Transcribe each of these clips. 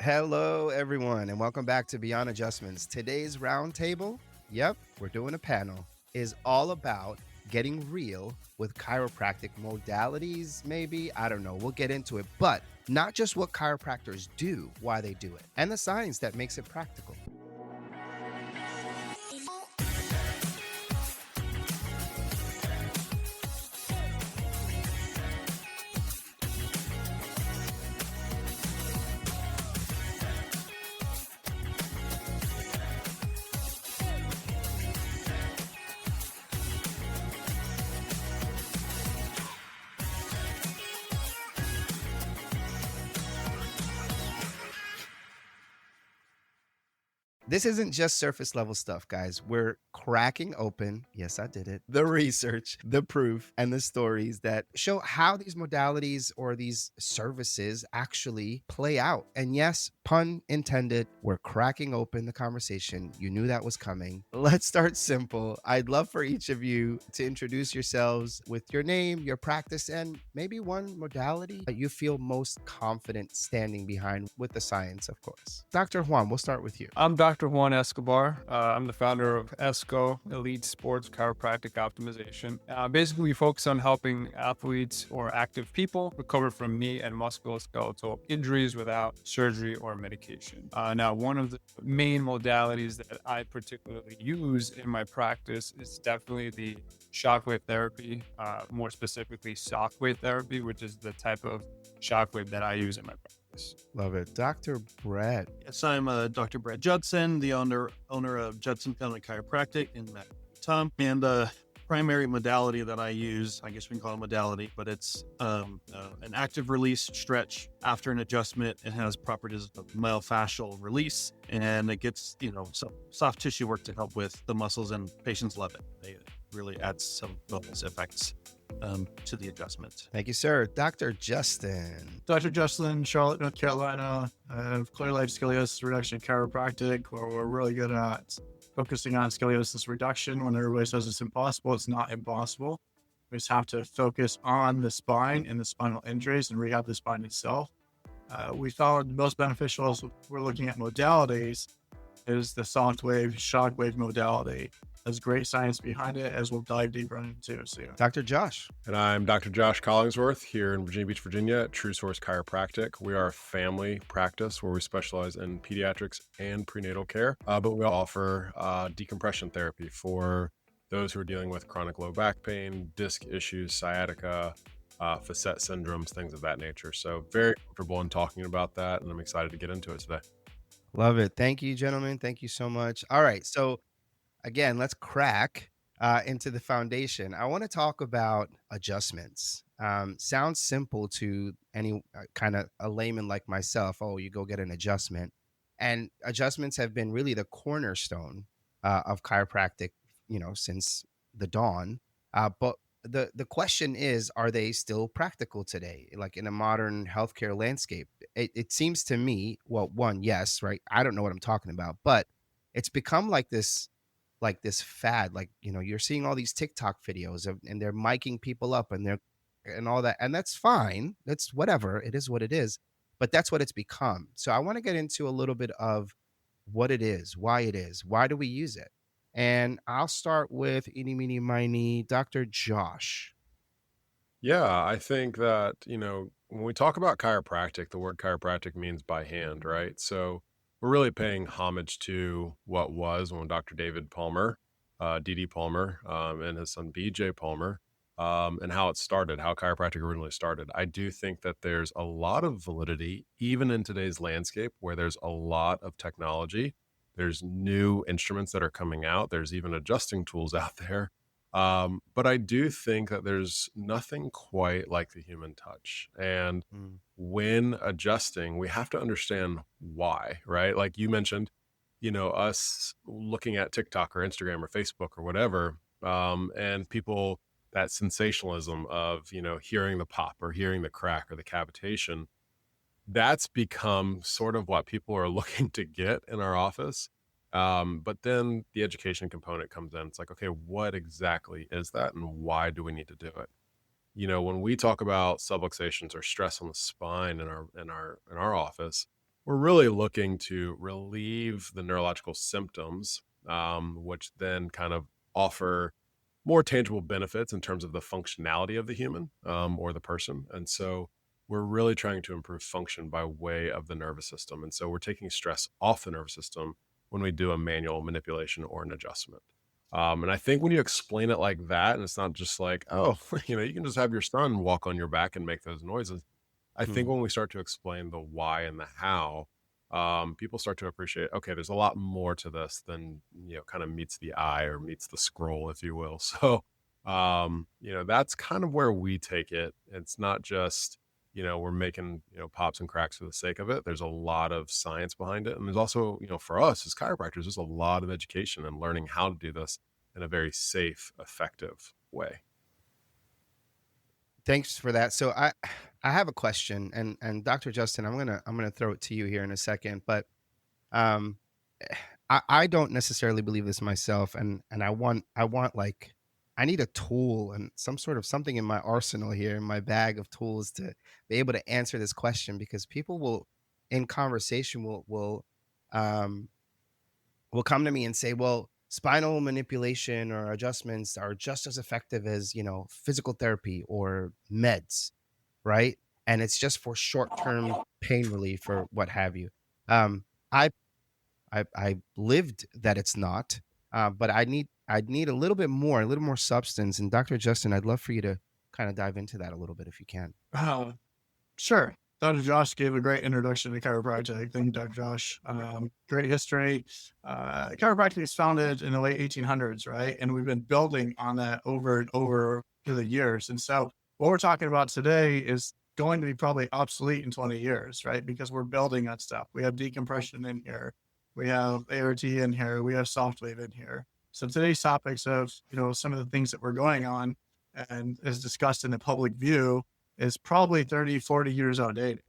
Hello, everyone, and welcome back to Beyond Adjustments. Today's roundtable, we're doing a panel, is all about getting real with chiropractic modalities, maybe. I don't know. We'll get into it, but not just what chiropractors do, why they do it, and the science that makes it practical. This isn't just surface level stuff, guys. We're cracking open, yes, I did it, the research, the proof, and the stories that show how these modalities or these services actually play out. And yes, pun intended, we're cracking open the conversation. You knew that was coming. Let's start simple. I'd love for each of you to introduce yourselves with your name, your practice, and maybe one modality that you feel most confident standing behind with the science, of course. Dr. Juan, we'll start with you. I'm Dr. Juan Escobar. I'm the founder of ESCO, Elite Sports Chiropractic Optimization. Basically, we focus on helping athletes or active people recover from knee and musculoskeletal injuries without surgery or medication. Now, one of the main modalities that I particularly use in my practice is definitely the shockwave therapy, more specifically shockwave therapy, which is the type of shockwave that I use in my practice. Love it. Dr. Brett. Yes, I'm Dr. Brett Judson, the owner of Judson Family Chiropractic in Tom. And the primary modality that I use, I guess we can call it a modality, but it's an active release stretch after an adjustment. It has properties of myofascial release, and it gets, some soft tissue work to help with the muscles, and patients love it. It really adds some bonus effects to the adjustment. Thank you, sir. Dr. Justin. Dr. Justin, Charlotte, North Carolina. I have Clear Life Scoliosis Reduction Chiropractic, where we're really good at focusing on scoliosis reduction. When everybody says it's impossible, it's not impossible. We just have to focus on the spine and the spinal injuries and rehab the spine itself. We found the most beneficial as we're looking at modalities is the soft wave, shock wave modality. There's great science behind it, as we'll dive deeper into soon. Dr. Josh. And I'm Dr. Josh Collingsworth here in Virginia Beach, Virginia at True Source Chiropractic. We are a family practice where we specialize in pediatrics and prenatal care, but we offer decompression therapy for those who are dealing with chronic low back pain, disc issues, sciatica, facet syndromes, things of that nature. So very comfortable in talking about that, and I'm excited to get into it today. Love it. Thank you, gentlemen. Thank you so much. All right. So again, let's crack into the foundation. I want to talk about adjustments. Sounds simple to any kind of a layman like myself. Oh, you go get an adjustment. And adjustments have been really the cornerstone of chiropractic, since the dawn. But the question is, are they still practical today? Like in a modern healthcare landscape, it seems to me, well, one, yes, right? I don't know what I'm talking about, but it's become like this fad. Like, you're seeing all these TikTok videos and they're miking people up and all that. And that's fine. That's whatever. It is what it is. But that's what it's become. So I want to get into a little bit of what it is, why do we use it? And I'll start with eeny, meeny, miny, Dr. Josh. Yeah, I think that, when we talk about chiropractic, the word chiropractic means by hand, right? So we're really paying homage to what was when Dr. David Palmer, D.D. Palmer, and his son B.J. Palmer, and how it started, how chiropractic originally started. I do think that there's a lot of validity, even in today's landscape, where there's a lot of technology. There's new instruments that are coming out. There's even adjusting tools out there. But I do think that there's nothing quite like the human touch. And when adjusting, we have to understand why, right? Like you mentioned, us looking at TikTok or Instagram or Facebook or whatever, and people, that sensationalism of, hearing the pop or hearing the crack or the cavitation, that's become sort of what people are looking to get in our office. But then the education component comes in. It's like, okay, what exactly is that and why do we need to do it? When we talk about subluxations or stress on the spine in our office, we're really looking to relieve the neurological symptoms, which then kind of offer more tangible benefits in terms of the functionality of the human or the person. And so we're really trying to improve function by way of the nervous system. And so we're taking stress off the nervous system when we do a manual manipulation or an adjustment. And I think when you explain it like that, and it's not just like, oh, you can just have your son walk on your back and make those noises. I think when we start to explain the why and the how, people start to appreciate, okay, there's a lot more to this than, kind of meets the eye or meets the scroll, if you will. So, that's kind of where we take it. It's not just, we're making, pops and cracks for the sake of it. There's a lot of science behind it. And there's also, for us as chiropractors, there's a lot of education and learning how to do this in a very safe, effective way. Thanks for that. So I have a question, and Dr. Justin, I'm gonna throw it to you here in a second, but um, I don't necessarily believe this myself, and I want like, I need a tool and some sort of something in my arsenal here, in my bag of tools, to be able to answer this question, because people will, in conversation, will come to me and say, well, spinal manipulation or adjustments are just as effective as, physical therapy or meds, right? And it's just for short-term pain relief or what have you. Um, I I lived that it's not, but I'd need a little more substance. And Dr. Justin, I'd love for you to kind of dive into that a little bit if you can. Sure. Dr. Josh gave a great introduction to chiropractic. Thank you, Dr. Josh. Great history. Chiropractic was founded in the late 1800s, right? And we've been building on that over and over through the years. And so what we're talking about today is going to be probably obsolete in 20 years, right? Because we're building on stuff. We have decompression in here. We have ART in here. We have soft wave in here. So today's topics of, some of the things that we're going on and is discussed in the public view is probably 30, 40 years outdated,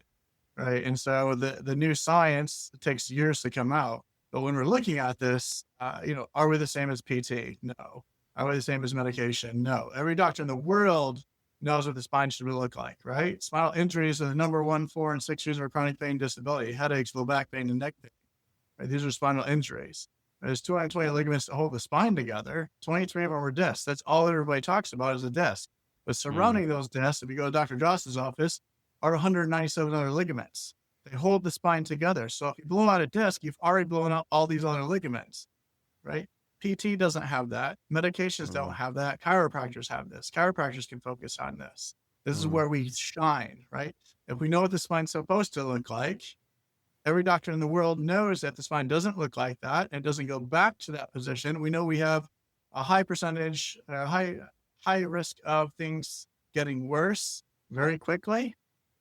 right? And so the new science takes years to come out. But when we're looking at this, are we the same as PT? No. Are we the same as medication? No. Every doctor in the world knows what the spine should look like, right? Spinal injuries are the number 1, 4, and 6 reason for chronic pain, disability, headaches, low back pain, and neck pain. Right? These are spinal injuries. There's 220 ligaments that hold the spine together. 23 of them are discs. That's all everybody talks about is a disc. But surrounding those discs, if you go to Dr. Joss's office, are 197 other ligaments. They hold the spine together. So if you blow out a disc, you've already blown out all these other ligaments, right? PT doesn't have that. Medications don't have that. Chiropractors have this. Chiropractors can focus on this. This is where we shine, right? If we know what the spine's supposed to look like, every doctor in the world knows that the spine doesn't look like that and doesn't go back to that position. We know we have a high percentage, high risk of things getting worse very quickly,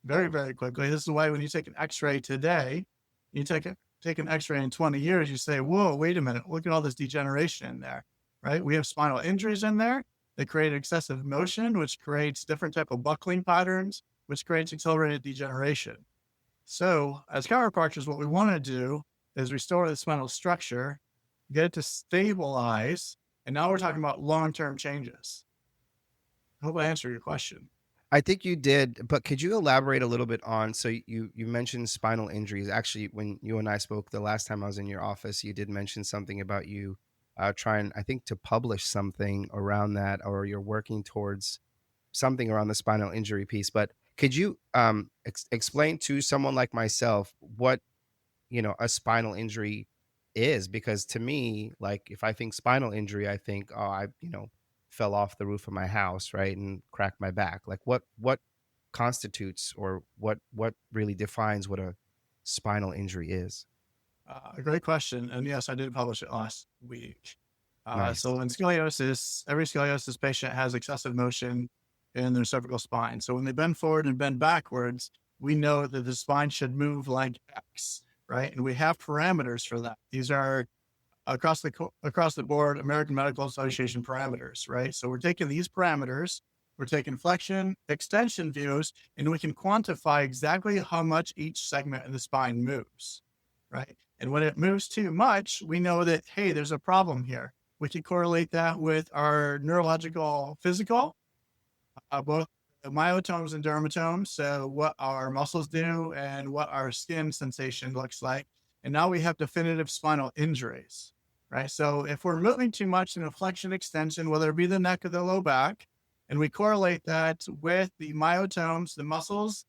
very, very quickly. This is why when you take an x-ray today, you take an x-ray in 20 years, you say, whoa, wait a minute, look at all this degeneration in there, right? We have spinal injuries in there that create excessive motion, which creates different type of buckling patterns, which creates accelerated degeneration. So as chiropractors, what we want to do is restore the spinal structure, get it to stabilize, and now we're talking about long-term changes. I hope I answered your question. I think you did, but could you elaborate a little bit on, so you mentioned spinal injuries. Actually, when you and I spoke the last time I was in your office, you did mention something about you trying, I think, to publish something around that, or you're working towards something around the spinal injury piece. But could you explain to someone like myself what, a spinal injury is? Because to me, like, if I think spinal injury, I think, oh, I fell off the roof of my house, right, and cracked my back. Like, what constitutes, or what really defines what a spinal injury is? A great question. And yes, I did publish it last week. Nice. So in scoliosis, every scoliosis patient has excessive motion in their cervical spine. So when they bend forward and bend backwards, we know that the spine should move like X, right? And we have parameters for that. These are across the board American Medical Association parameters, right? So we're taking these parameters, we're taking flexion, extension views, and we can quantify exactly how much each segment of the spine moves, right? And when it moves too much, we know that, hey, there's a problem here. We can correlate that with our neurological physical, both myotomes and dermatomes, so what our muscles do and what our skin sensation looks like. And now we have definitive spinal injuries, right? So if we're moving too much in a flexion extension, whether it be the neck or the low back, and we correlate that with the myotomes, the muscles,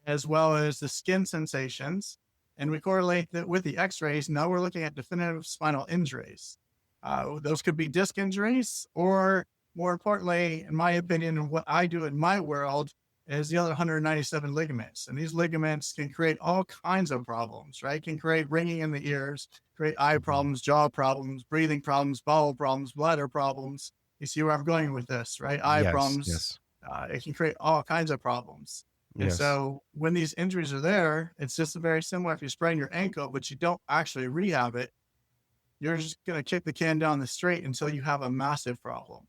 as well as the skin sensations, and we correlate that with the x-rays, now we're looking at definitive spinal injuries. Those could be disc injuries, or more importantly, in my opinion, and what I do in my world, is the other 197 ligaments. And these ligaments can create all kinds of problems, right? Can create ringing in the ears, create eye problems, jaw problems, breathing problems, bowel problems, bladder problems. You see where I'm going with this, right? Eye Yes, problems. yes, It can create all kinds of problems. And yes. so when these injuries are there, it's just very similar. If you sprain your ankle, but you don't actually rehab it, you're just going to kick the can down the street until you have a massive problem.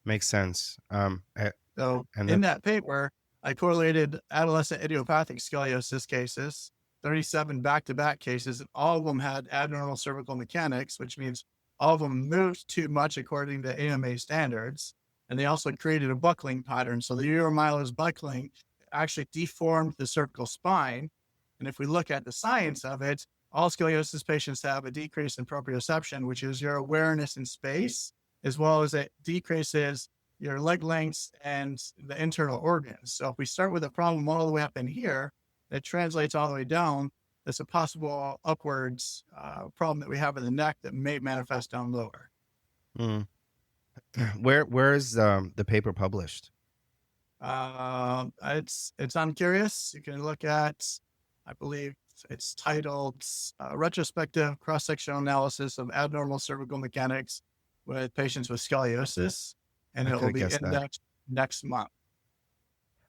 Makes sense. So And in that, that paper, I correlated adolescent idiopathic scoliosis cases, 37 back-to-back cases, and all of them had abnormal cervical mechanics, which means all of them moved too much according to AMA standards. And they also created a buckling pattern. So the uromyelus buckling actually deformed the cervical spine. And if we look at the science of it, all scoliosis patients have a decrease in proprioception, which is your awareness in space, as well as it decreases your leg lengths and the internal organs. So if we start with a problem all the way up in here, it translates all the way down. That's a possible upwards problem that we have in the neck that may manifest down lower. mm. Where is the paper published? It's on Curious. You can look at, I believe it's titled Retrospective Cross-Sectional Analysis of Abnormal Cervical Mechanics with Patients with Scoliosis, and I it could will have be guessed that. indexed next month.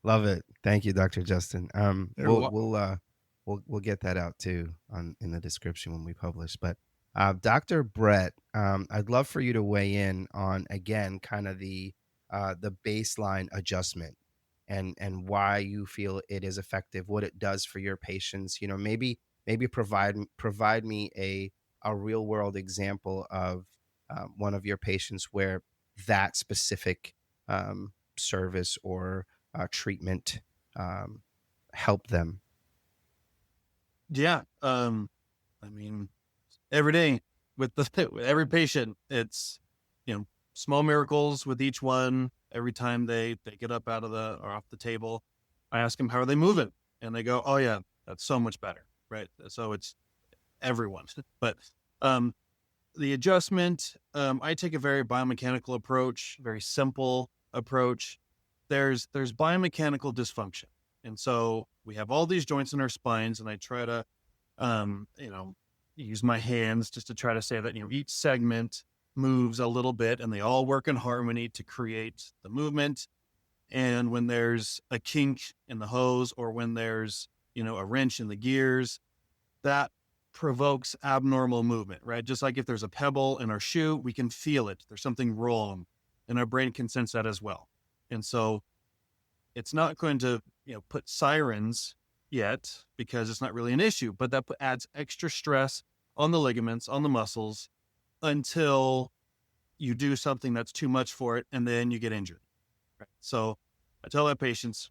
Love it. Thank you, Dr. Justin. You're welcome. We'll get that out too in the description when we publish. But Dr. Brett, I'd love for you to weigh in on, again, kind of the baseline adjustment and why you feel it is effective, what it does for your patients. You know, maybe provide me a real world example of one of your patients where that specific service or treatment help them. Yeah. I mean, every day with every patient, it's, small miracles with each one. Every time they get up out of or off the table, I ask them, how are they moving? And they go, oh yeah, that's so much better. Right. So it's everyone, but, the adjustment, I take a very biomechanical approach, very simple approach. There's biomechanical dysfunction. And so we have all these joints in our spines, and I try to, use my hands just to try to say that, each segment moves a little bit and they all work in harmony to create the movement. And when there's a kink in the hose, or when there's, a wrench in the gears, that provokes abnormal movement, right? Just like if there's a pebble in our shoe, we can feel it. There's something wrong, and our brain can sense that as well. And so it's not going to, put sirens yet, because it's not really an issue, but that adds extra stress on the ligaments, on the muscles, until you do something that's too much for it, and then you get injured. Right? So I tell my patients,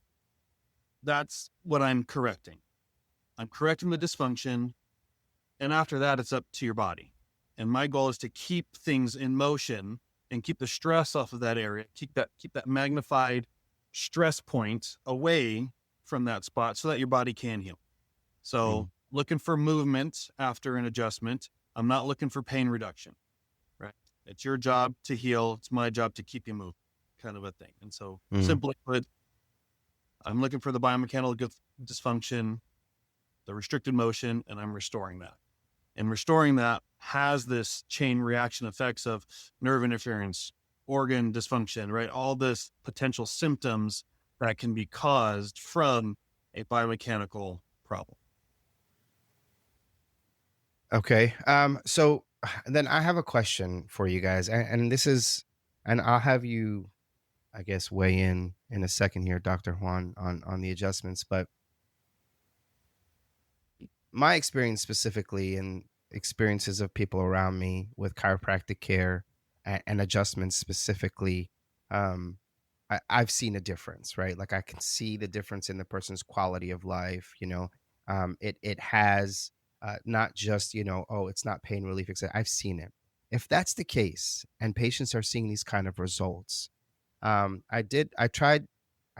that's what I'm correcting. I'm correcting the dysfunction. And after that, it's up to your body. And my goal is to keep things in motion and keep the stress off of that area, keep that magnified stress point away from that spot so that your body can heal. So looking for movement after an adjustment. I'm not looking for pain reduction, right? It's your job to heal. It's my job to keep you moving, kind of a thing. And so simply put, I'm looking for the biomechanical dysfunction, the restricted motion, and I'm restoring that. And restoring that has this chain reaction effects of nerve interference, organ dysfunction, right? All this potential symptoms that can be caused from a biomechanical problem. Okay. So then I have a question for you guys, and this is, and I'll have you, I guess, weigh in a second here, Dr. Juan, on the adjustments. But my experience specifically, and experiences of people around me with chiropractic care and adjustments specifically, I've seen a difference, right? Like I can see the difference in the person's quality of life. It has not just oh, it's not pain relief. I've seen it. If that's the case, and patients are seeing these kind of results, I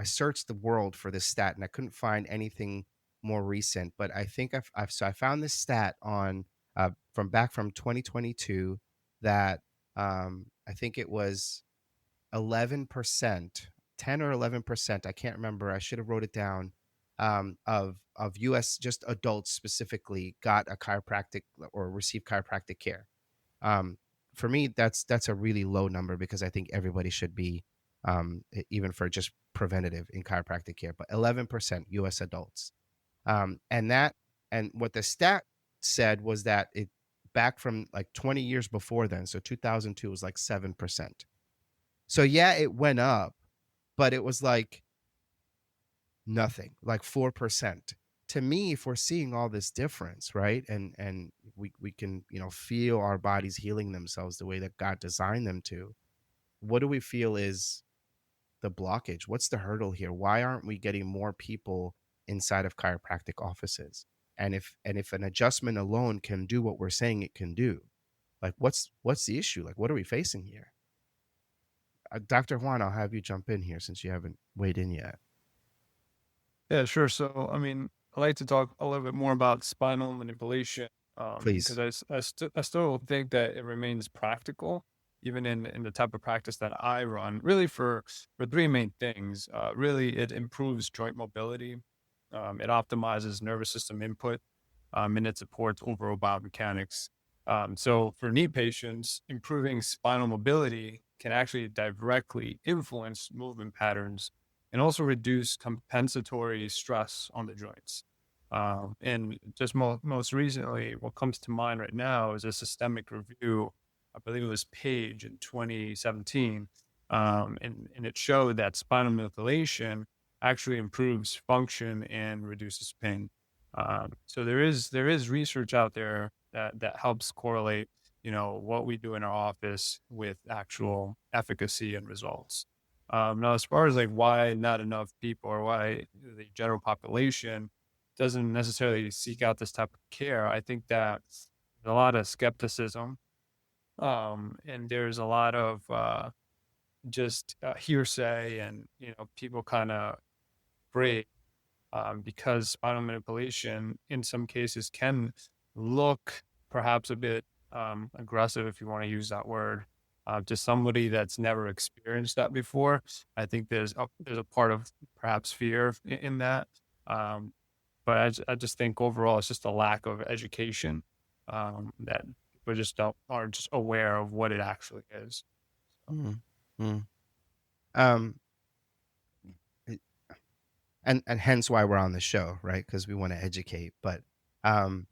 searched the world for this stat and I couldn't find anything more recent. But I think I found this stat on from 2022 that I think it was 11%, 10 or 11%. I can't remember. I should have wrote it down. Of U.S. just adults specifically got a chiropractic or received chiropractic care. Um, for me, that's a really low number because I think everybody should be, even for just preventative in chiropractic care. But 11% U.S. adults, and what the stat said was that it back from like 20 years before then, so 2002 was like 7%. So yeah, it went up, but it was like nothing, like 4%. To me, if we're seeing all this difference, right? And we can, feel our bodies healing themselves the way that God designed them to. What do we feel is the blockage? What's the hurdle here? Why aren't we getting more people inside of chiropractic offices? And if an adjustment alone can do what we're saying it can do, like what's the issue? Like what are we facing here? Dr. Juan, I'll have you jump in here since you haven't weighed in yet. Yeah, sure. So, I mean, I like to talk a little bit more about spinal manipulation, Please. because I still think that it remains practical, even in the type of practice that I run, really for three main things. Really, it improves joint mobility, it optimizes nervous system input, and it supports overall biomechanics. So for knee patients, improving spinal mobility can actually directly influence movement patterns and also reduce compensatory stress on the joints. And just most recently, what comes to mind right now is a systemic review. I believe it was Page in 2017. And it showed that spinal manipulation actually improves function and reduces pain. So there is research out there that helps correlate, what we do in our office with actual efficacy and results. Now, as far as like why not enough people or why the general population doesn't necessarily seek out this type of care, I think that there's a lot of skepticism, and there's a lot of just hearsay, and people kind of afraid, because spinal manipulation in some cases can look perhaps a bit aggressive, if you want to use that word, to somebody that's never experienced that before. I think there's a part of perhaps fear in that. But I just think overall it's just a lack of education, that people just aren't just aware of what it actually is. Mm, mm. Um, it- and hence why we're on the show, right? Because we want to educate. But um,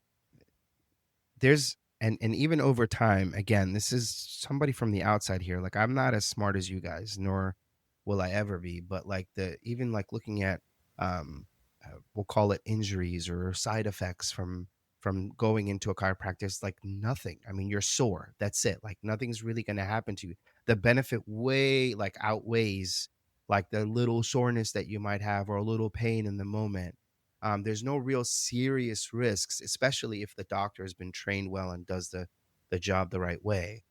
there's and even over time, again, this is somebody from the outside here. Like I'm not as smart as you guys, nor will I ever be. But like even like looking at we'll call it injuries or side effects from going into a chiropractor, it's like nothing. I mean, you're sore. That's it. Like nothing's really going to happen to you. The benefit way like outweighs like the little soreness that you might have or a little pain in the moment. There's no real serious risks, especially if the doctor has been trained well and does the job the right way.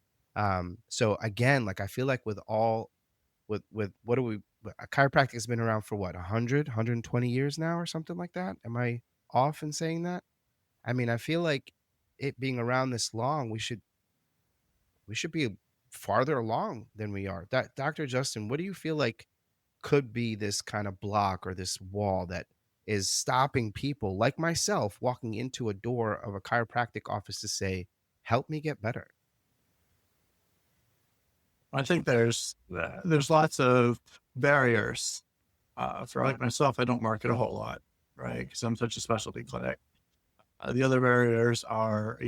So again, like I feel like with what do we chiropractic has been around for what 120 years now or something like that. Am I off in saying that? I mean, I feel like it being around this long, we should be farther along than we are. That Dr. Justin, what do you feel like could be this kind of block or this wall that is stopping people like myself walking into a door of a chiropractic office to say, "Help me get better"? I think there's lots of barriers. For like myself, I don't market a whole lot, right? Because I'm such a specialty clinic. The other barriers are,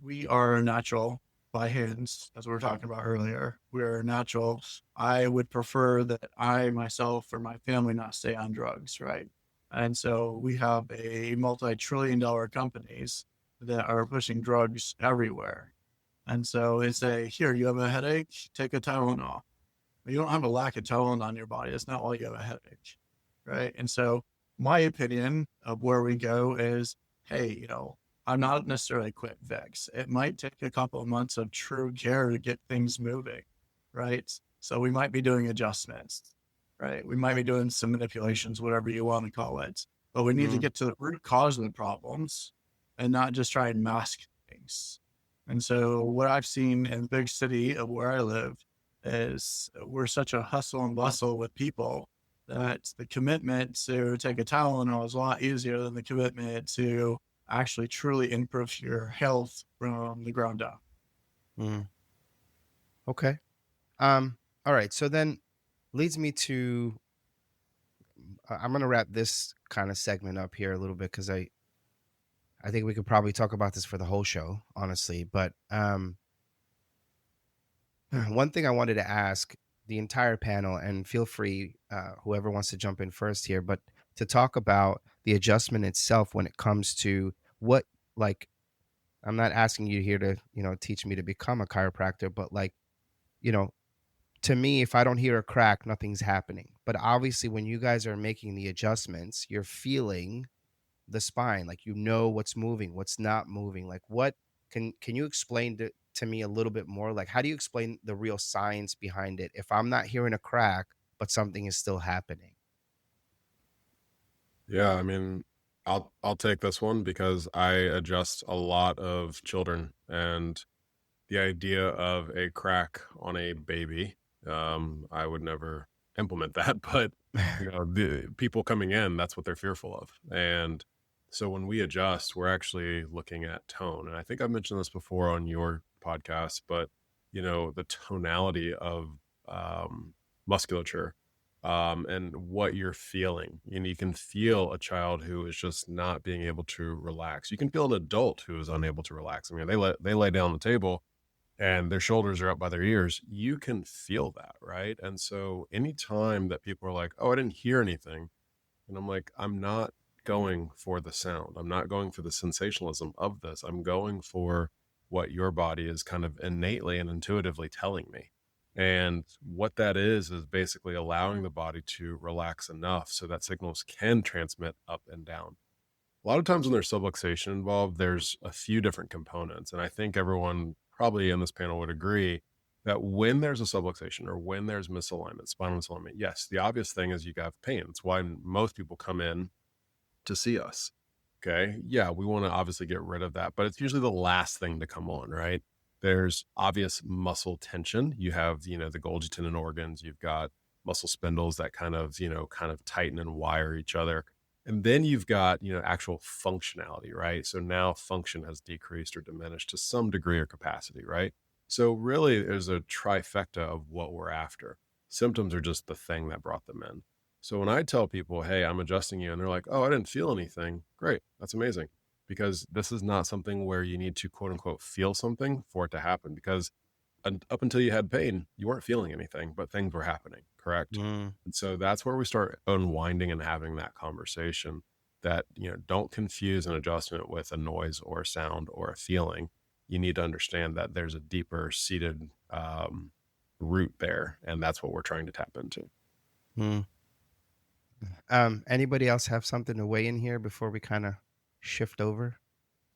we are natural by hands, as we were talking about earlier. We're natural. I would prefer that I myself or my family not stay on drugs, right? And so we have a multi-trillion-dollar companies that are pushing drugs everywhere. And so they say, here, you have a headache, take a Tylenol. You don't have a lack of tone on your body. It's not why you have a headache, right? And so my opinion of where we go is, hey, I'm not necessarily a quick fix. It might take a couple of months of true care to get things moving, right? So we might be doing adjustments, right? We might be doing some manipulations, whatever you want to call it. But we need to get to the root cause of the problems and not just try and mask things. And so what I've seen in the big city of where I live is we're such a hustle and bustle with people that the commitment to take a Tylenol is a lot easier than the commitment to actually truly improve your health from the ground up. Okay. All right. So then leads me to, I'm going to wrap this kind of segment up here a little bit, because I think we could probably talk about this for the whole show, honestly. But one thing I wanted to ask the entire panel, and feel free, whoever wants to jump in first here, but to talk about the adjustment itself when it comes to what, like, I'm not asking you here to, teach me to become a chiropractor, but like, to me, if I don't hear a crack, nothing's happening. But obviously when you guys are making the adjustments, you're feeling the spine, like, what's moving, what's not moving. Like, what can you explain to me a little bit more? Like, how do you explain the real science behind it if I'm not hearing a crack but something is still happening? Yeah, I mean, I'll take this one because I adjust a lot of children, and the idea of a crack on a baby, I would never implement that, but the people coming in, that's what they're fearful of. And so when we adjust, we're actually looking at tone. And I think I've mentioned this before on your podcast, but the tonality of musculature, and what you're feeling. And you can feel a child who is just not being able to relax. You can feel an adult who is unable to relax. I mean, they lay down on the table and their shoulders are up by their ears. You can feel that, right? And so anytime that people are like, oh, I didn't hear anything, and I'm like, I'm not going for the sound. I'm not going for the sensationalism of this. I'm going for what your body is kind of innately and intuitively telling me. And what that is basically allowing the body to relax enough so that signals can transmit up and down. A lot of times when there's subluxation involved, there's a few different components. And I think everyone probably in this panel would agree that when there's a subluxation or when there's misalignment, spinal misalignment, yes, the obvious thing is you have pain. It's why most people come in to see us. Okay. Yeah, we want to obviously get rid of that, but it's usually the last thing to come on, right? There's obvious muscle tension. You have, the Golgi tendon organs. You've got muscle spindles that kind of tighten and wire each other. And then you've got, actual functionality, right? So now function has decreased or diminished to some degree or capacity, right? So really there's a trifecta of what we're after. Symptoms are just the thing that brought them in. So when I tell people, hey, I'm adjusting you, and they're like, oh, I didn't feel anything. Great. That's amazing. Because this is not something where you need to quote unquote feel something for it to happen, because up until you had pain, you weren't feeling anything, but things were happening. Correct. And so that's where we start unwinding and having that conversation that, don't confuse an adjustment with a noise or a sound or a feeling. You need to understand that there's a deeper seated root there. And that's what we're trying to tap into. Anybody else have something to weigh in here before we kind of shift over?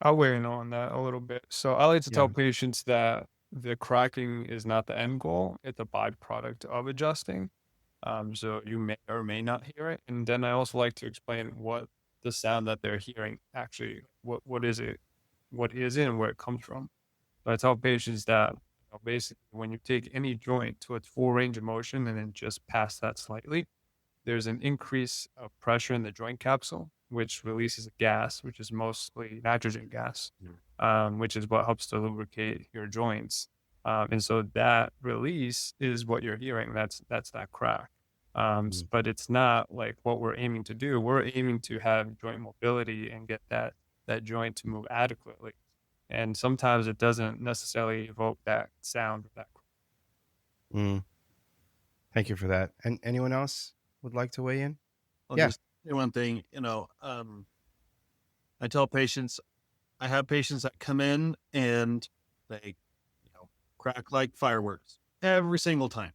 I'll weigh in on that a little bit. So I like to tell Yeah. patients that the cracking is not the end goal. It's a byproduct of adjusting. So you may or may not hear it. And then I also like to explain what the sound that they're hearing actually, what is it, and where it comes from. So I tell patients that basically when you take any joint to its full range of motion and then just pass that slightly, there's an increase of pressure in the joint capsule, which releases a gas, which is mostly nitrogen gas, which is what helps to lubricate your joints. And so that release is what you're hearing. That's that crack. But it's not like what we're aiming to do. We're aiming to have joint mobility and get that joint to move adequately. And sometimes it doesn't necessarily evoke that sound or that crack. Thank you for that. And anyone else would like to weigh in? I'll Yeah. just say one thing, I tell patients, I have patients that come in and they, crack like fireworks every single time.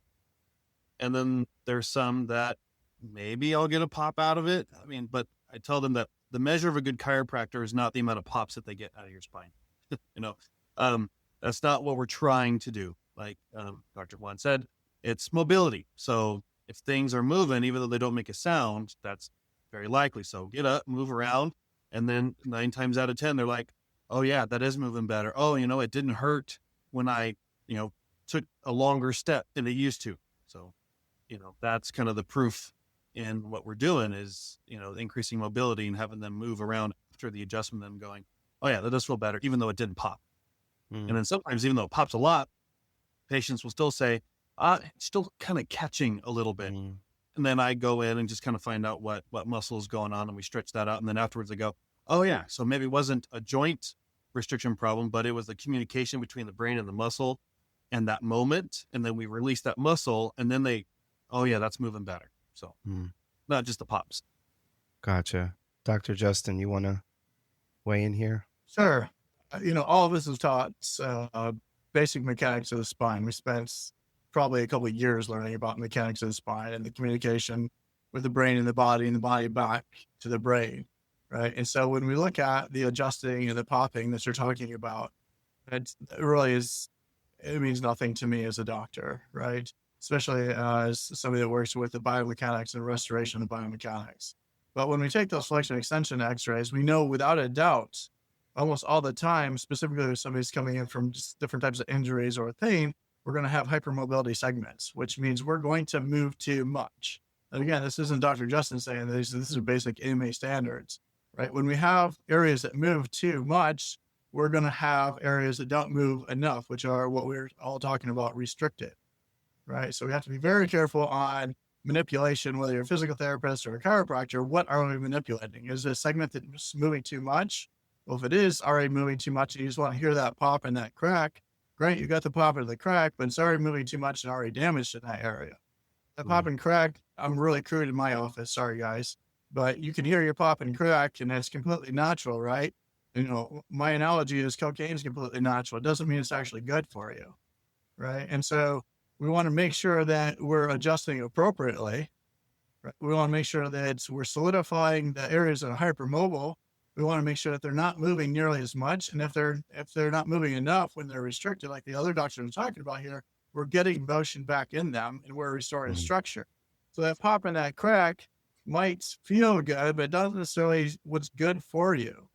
And then there's some that maybe I'll get a pop out of it. I mean, but I tell them that the measure of a good chiropractor is not the amount of pops that they get out of your spine. you know, that's not what we're trying to do. Like Dr. Juan said, it's mobility. So if things are moving, even though they don't make a sound, that's very likely. So get up, move around. And then 9 times out of 10, they're like, oh yeah, that is moving better. Oh, it didn't hurt when I, took a longer step than it used to. So, that's kind of the proof in what we're doing is, increasing mobility and having them move around after the adjustment, them going, oh yeah, that does feel better, even though it didn't pop. And then sometimes, even though it pops a lot, patients will still say, it's still kind of catching a little bit. And then I go in and just kind of find out what muscle is going on, and we stretch that out. And then afterwards I go, oh yeah, so maybe it wasn't a joint restriction problem, but it was the communication between the brain and the muscle and that moment. And then we release that muscle, and then oh yeah, that's moving better. So not just the pops. Gotcha. Dr. Justin, you want to weigh in here? Sure. All of us is taught basic mechanics of the spine. We spent probably a couple of years learning about mechanics of the spine and the communication with the brain and the body back to the brain, right? And so when we look at the adjusting and the popping that you're talking about, it means nothing to me as a doctor, right? Especially as somebody that works with the biomechanics and restoration of biomechanics. But when we take those flexion extension x-rays, we know without a doubt, almost all the time, specifically if somebody's coming in from just different types of injuries or pain, we're going to have hypermobility segments, which means we're going to move too much. And again, this isn't Dr. Justin saying this. This is basic AMA standards, right? When we have areas that move too much, we're going to have areas that don't move enough, which are what we're all talking about, restricted, right? So we have to be very careful on manipulation, whether you're a physical therapist or a chiropractor. What are we manipulating? Is it a segment that's moving too much? Well, if it is already moving too much and you just want to hear that pop and that crack, great, you got the pop and the crack, but it's already moving too much and already damaged in that area. That pop and crack, I'm really crude in my office, sorry guys, but you can hear your pop and crack and it's completely natural, right? My analogy is cocaine is completely natural. It doesn't mean it's actually good for you, right? And so we want to make sure that we're adjusting appropriately. Right? We want to make sure that we're solidifying the areas that are hypermobile. We want to make sure that they're not moving nearly as much. And if they're not moving enough when they're restricted, like the other doctor was talking about here, we're getting motion back in them and we're restoring structure. So that pop and that crack might feel good, but it doesn't necessarily what's good for you.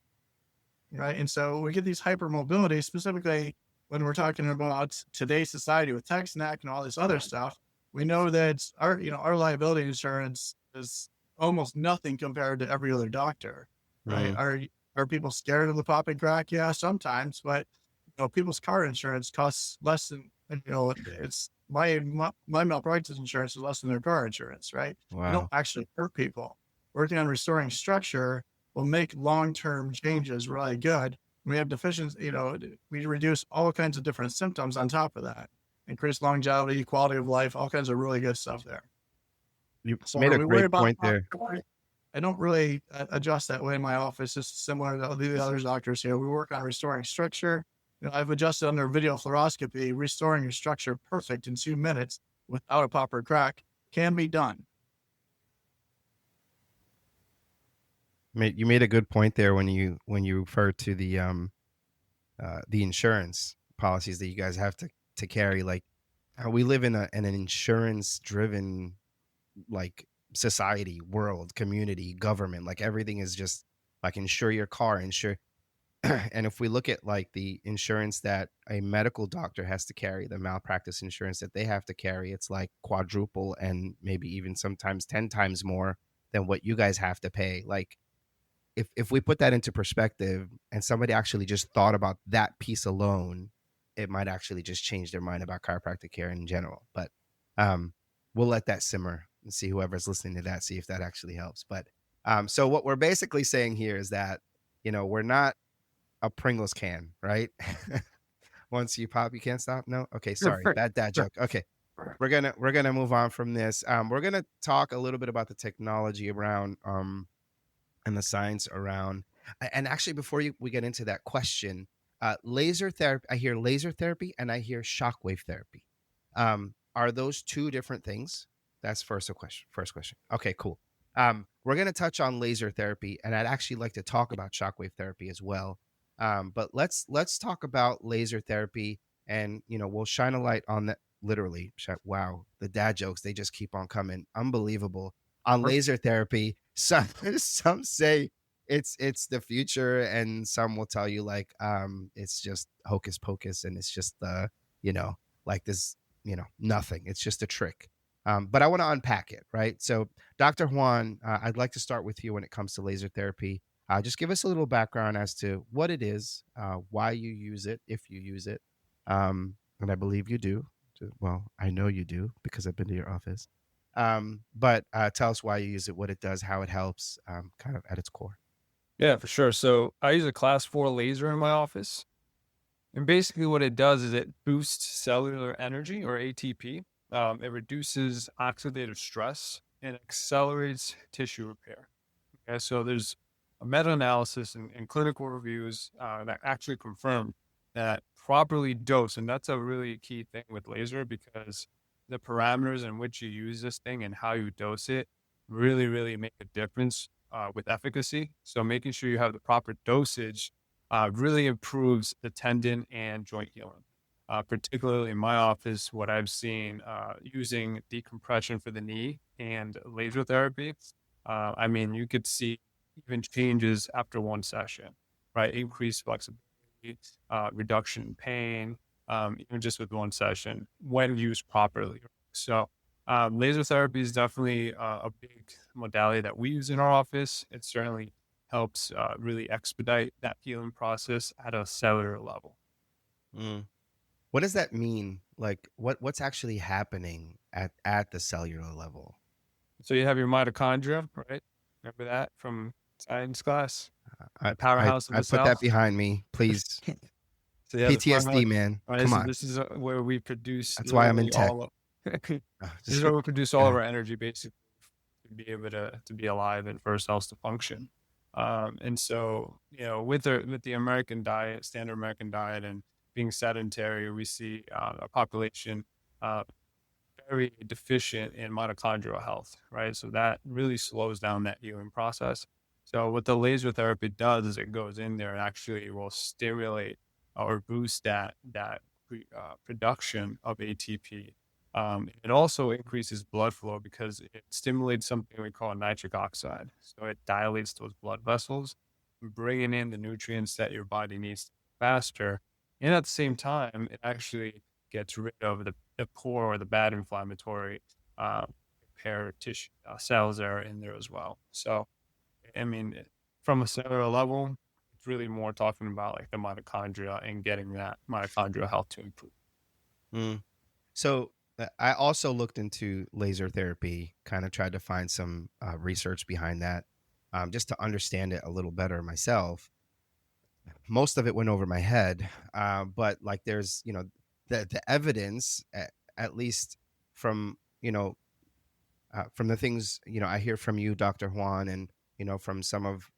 Right. And so we get these hypermobility, specifically when we're talking about today's society with tech snack and all this other stuff. We know that our liability insurance is almost nothing compared to every other doctor. Right. Are people scared of the pop and crack? Yeah, sometimes, but people's car insurance costs less than, it's my malpractice insurance is less than their car insurance, right? Wow. You don't actually hurt people. Working on restoring structure will make long-term changes really good. We have deficiency, we reduce all kinds of different symptoms on top of that. Increase longevity, quality of life, all kinds of really good stuff there. You made a great point there. I don't really adjust that way in my office. It's similar to the other doctors here. We work on restoring structure. I've adjusted under video fluoroscopy. Restoring your structure perfect in 2 minutes without a pop or crack can be done. You made a good point there when you refer to the insurance policies that you guys have to carry. Like, we live in an insurance driven society, world, community, government. Like, everything is just like insure your car, insure. And if we look at the insurance that a medical doctor has to carry, the malpractice insurance that they have to carry, it's like quadruple and maybe even sometimes 10 times more than what you guys have to pay. Like, if we put that into perspective and somebody actually just thought about that piece alone, it might actually just change their mind about chiropractic care in general. But we'll let that simmer and see whoever's listening to that, see if that actually helps. But so what we're basically saying here is that, we're not a Pringles can, right? Once you pop, you can't stop. No. Okay. Sorry. Bad dad joke. Okay. We're going to move on from this. We're going to talk a little bit about the technology around, and the science around, and actually before we get into that question, laser therapy, I hear laser therapy and I hear shockwave therapy. Are those two different things? That's first question. Okay, cool. We're going to touch on laser therapy, and I'd actually like to talk about shockwave therapy as well. But let's talk about laser therapy, and we'll shine a light on that. Literally, wow, the dad jokes, they just keep on coming. Unbelievable. On laser therapy, some say it's the future, and some will tell you like it's just hocus pocus, and it's just like this nothing. It's just a trick. But I want to unpack it, right? So, Dr. Juan, I'd like to start with you when it comes to laser therapy. Just give us a little background as to what it is, why you use it, if you use it. And I believe you do. Well, I know you do because I've been to your office. But tell us why you use it, what it does, how it helps, kind of at its core. Yeah, for sure. So I use a class 4 laser in my office. And basically what it does is it boosts cellular energy, or ATP. It reduces oxidative stress and accelerates tissue repair. Okay, so there's a meta-analysis and clinical reviews that actually confirm that properly dose, and that's a really key thing with laser, because the parameters in which you use this thing and how you dose it really, really make a difference with efficacy. So making sure you have the proper dosage really improves the tendon and joint healing. Particularly in my office, what I've seen using decompression for the knee and laser therapy, I mean, you could see even changes after one session, right? Increased flexibility, reduction in pain, even just with one session when used properly. So laser therapy is definitely a big modality that we use in our office. It certainly helps really expedite that healing process at a cellular level. What does that mean? Like what's actually happening at the cellular level? So you have your mitochondria, right? Remember that from science class? I Powerhouse of the put cell. that behind me, please. So yeah, PTSD, man. right, Come so on. this is where we produce. That's why I'm in tech. This is where we produce all of our energy, basically, to be able to be alive and for our cells to function. And so, with the American diet, standard American diet, and being sedentary, we see our population very deficient in mitochondrial health, right? So that really slows down that healing process. So what the laser therapy does is it goes in there and actually will stimulate or boost that production of ATP. It also increases blood flow because it stimulates something we call nitric oxide. So it dilates those blood vessels, bringing in the nutrients that your body needs faster. And at the same time, it actually gets rid of the poor or the bad inflammatory repair tissue cells that are in there as well. So, I mean, from a cellular level, it's really more talking about like the mitochondria and getting that mitochondrial health to improve. So I also looked into laser therapy, kind of tried to find some research behind that, just to understand it a little better myself. Most of it went over my head, but like there's, the evidence, at least from, from the things, I hear from you, Dr. Juan, and, from some of,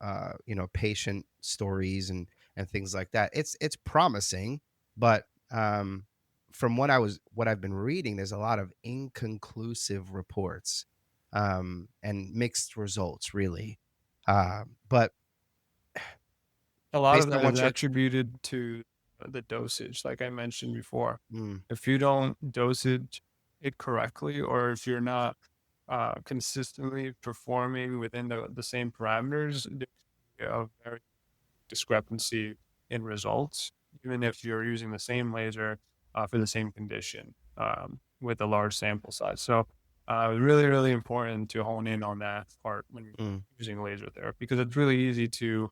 patient stories and things like that. It's promising, but from what I've been reading, there's a lot of inconclusive reports and mixed results, really. But a lot based of on that what is you're attributed to the dosage, like I mentioned before. Mm, If you don't dosage it correctly, or if you're not consistently performing within the same parameters, there's a very discrepancy in results, even if you're using the same laser for the same condition with a large sample size. So really, really important to hone in on that part when you're using laser therapy, because it's really easy to,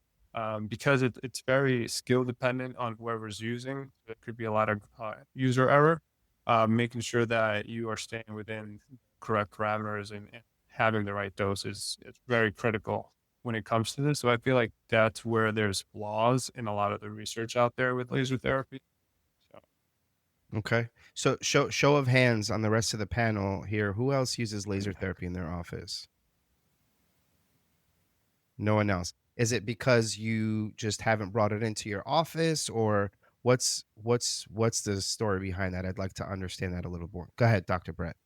because it's very skill dependent on whoever's using. There could be a lot of user error, making sure that you are staying within correct parameters and having the right dose is very critical when it comes to this. So I feel like that's where there's flaws in a lot of the research out there with laser therapy. okay. So show of hands on the rest of the panel here. Who else uses laser therapy in their office? No one else. Is it because you just haven't brought it into your office, or what's the story behind that? I'd like to understand that a little more. Go ahead, Dr. Brett.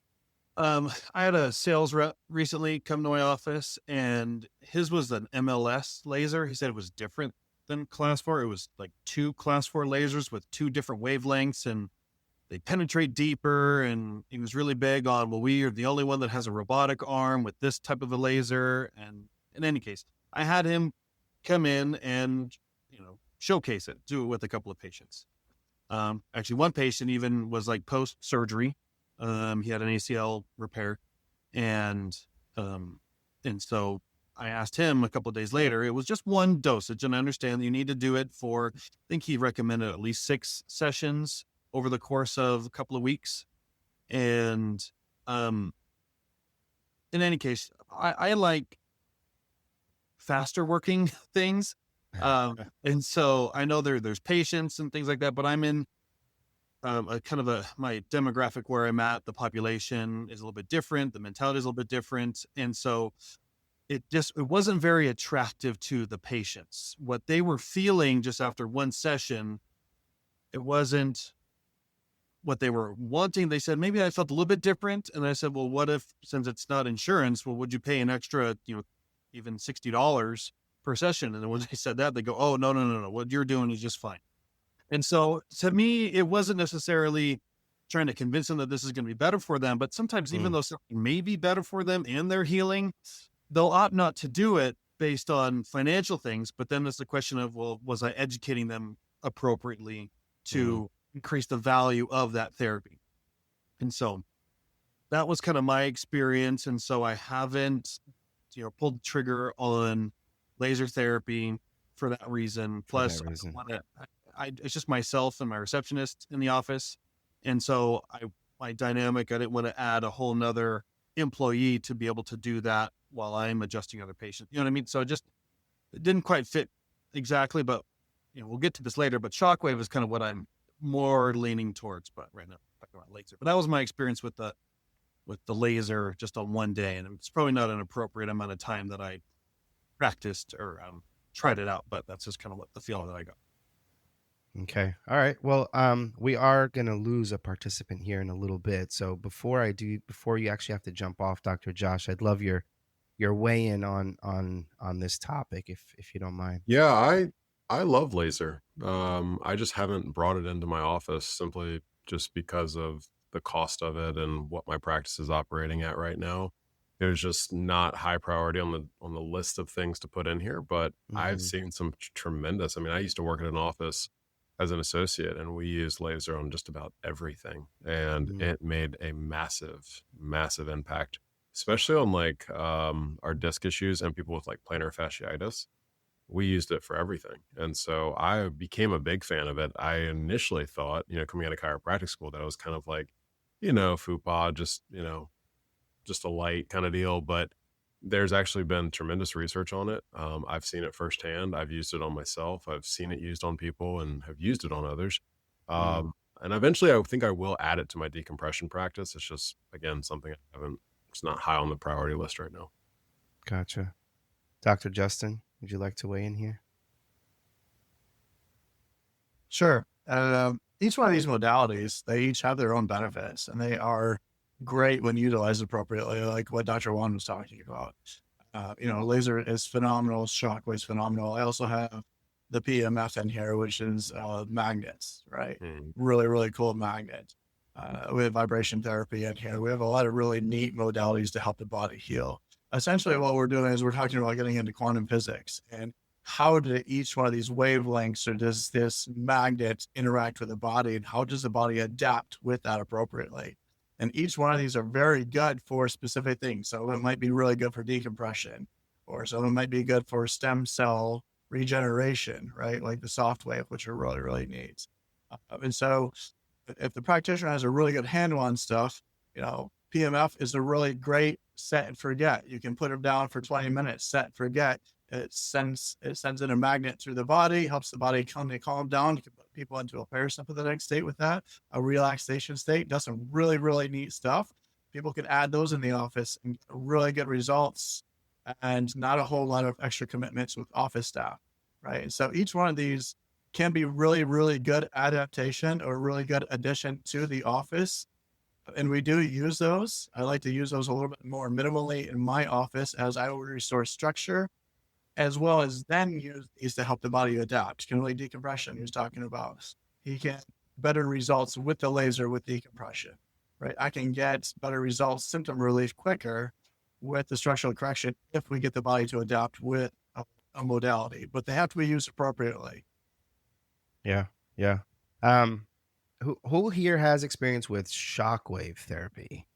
I had a sales rep recently come to my office, and his was an MLS laser. He said it was different than class 4. It was like 2 class 4 lasers with 2 different wavelengths, and they penetrate deeper. And he was really big on, well, we are the only one that has a robotic arm with this type of a laser. And in any case, I had him come in and, showcase it, do it with a couple of patients. Actually, one patient even was like post-surgery. He had an ACL repair, and so I asked him a couple of days later. It was just one dosage, and I understand that you need to do it for, I think he recommended at least 6 sessions over the course of a couple of weeks. And in any case, I like faster working things. And so I know there's patients and things like that, but I'm in a kind of my demographic where I'm at, the population is a little bit different. The mentality is a little bit different. And so it wasn't very attractive to the patients. What they were feeling just after one session, it wasn't what they were wanting. They said, maybe I felt a little bit different. And I said, well, what if, since it's not insurance, well, would you pay an extra, even $60 per session? And then when they said that, they go, oh, no. What you're doing is just fine. And so to me, it wasn't necessarily trying to convince them that this is going to be better for them, but sometimes even though something may be better for them and their healing, they'll opt not to do it based on financial things. But then it's the question of, well, was I educating them appropriately to increase the value of that therapy? And so that was kind of my experience. And so I haven't, pulled the trigger on laser therapy for that reason. Plus, it's just myself and my receptionist in the office. And so my dynamic, I didn't want to add a whole nother employee to be able to do that while I'm adjusting other patients. You know what I mean? So it didn't quite fit exactly, but we'll get to this later. But shockwave is kind of what I'm more leaning towards, but right now I'm talking about laser. But that was my experience with the laser just on one day. And it's probably not an appropriate amount of time that I practiced or tried it out, but that's just kind of what the feeling that I got. Okay. All right. Well, we are going to lose a participant here in a little bit. So before you actually have to jump off, Dr. Josh, I'd love your weigh in on this topic, if you don't mind. Yeah, I love laser. I just haven't brought it into my office simply just because of the cost of it and what my practice is operating at right now. It was just not high priority on the list of things to put in here, but I've seen some tremendous. I mean, I used to work at an office as an associate, and we used laser on just about everything, and it made a massive, massive impact, especially on like our disc issues and people with like plantar fasciitis. We used it for everything, and so I became a big fan of it. I initially thought, coming out of chiropractic school, that it was kind of like, FUPA, just a light kind of deal, but there's actually been tremendous research on it. I've seen it firsthand. I've used it on myself. I've seen it used on people and have used it on others. And eventually I think I will add it to my decompression practice. It's just, again, something it's not high on the priority list right now. Gotcha. Dr. Justin, would you like to weigh in here? Sure. Each one of these modalities, they each have their own benefits, and they are great when utilized appropriately, like what Dr. Juan was talking about. Laser is phenomenal. Shockwave is phenomenal. I also have the PMF in here, which is magnets, right? Really, really cool magnet. We have vibration therapy in here. We have a lot of really neat modalities to help the body heal. Essentially, what we're doing is we're talking about getting into quantum physics and how do each one of these wavelengths or does this magnet interact with the body, and how does the body adapt with that appropriately? And each one of these are very good for specific things. So it might be really good for decompression, or some of it might be good for stem cell regeneration, right? Like the soft wave, which are really, really neat. And so if the practitioner has a really good handle on stuff, PMF is a really great set and forget. You can put them down for 20 minutes, set and forget. It sends in a magnet through the body, helps the body calm down. You can put people into a parasympathetic state with that, a relaxation state. Does some really, really neat stuff. People can add those in the office and get really good results and not a whole lot of extra commitments with office staff, right? And so each one of these can be really, really good adaptation or really good addition to the office. And we do use those. I like to use those a little bit more minimally in my office as I will restore structure, as well as then use these to help the body adapt. Kind of like decompression he was talking about. He can better results with the laser with decompression, right? I can get better results, symptom relief quicker with the structural correction if we get the body to adapt with a modality, but they have to be used appropriately. Yeah. Yeah. Who here has experience with shockwave therapy?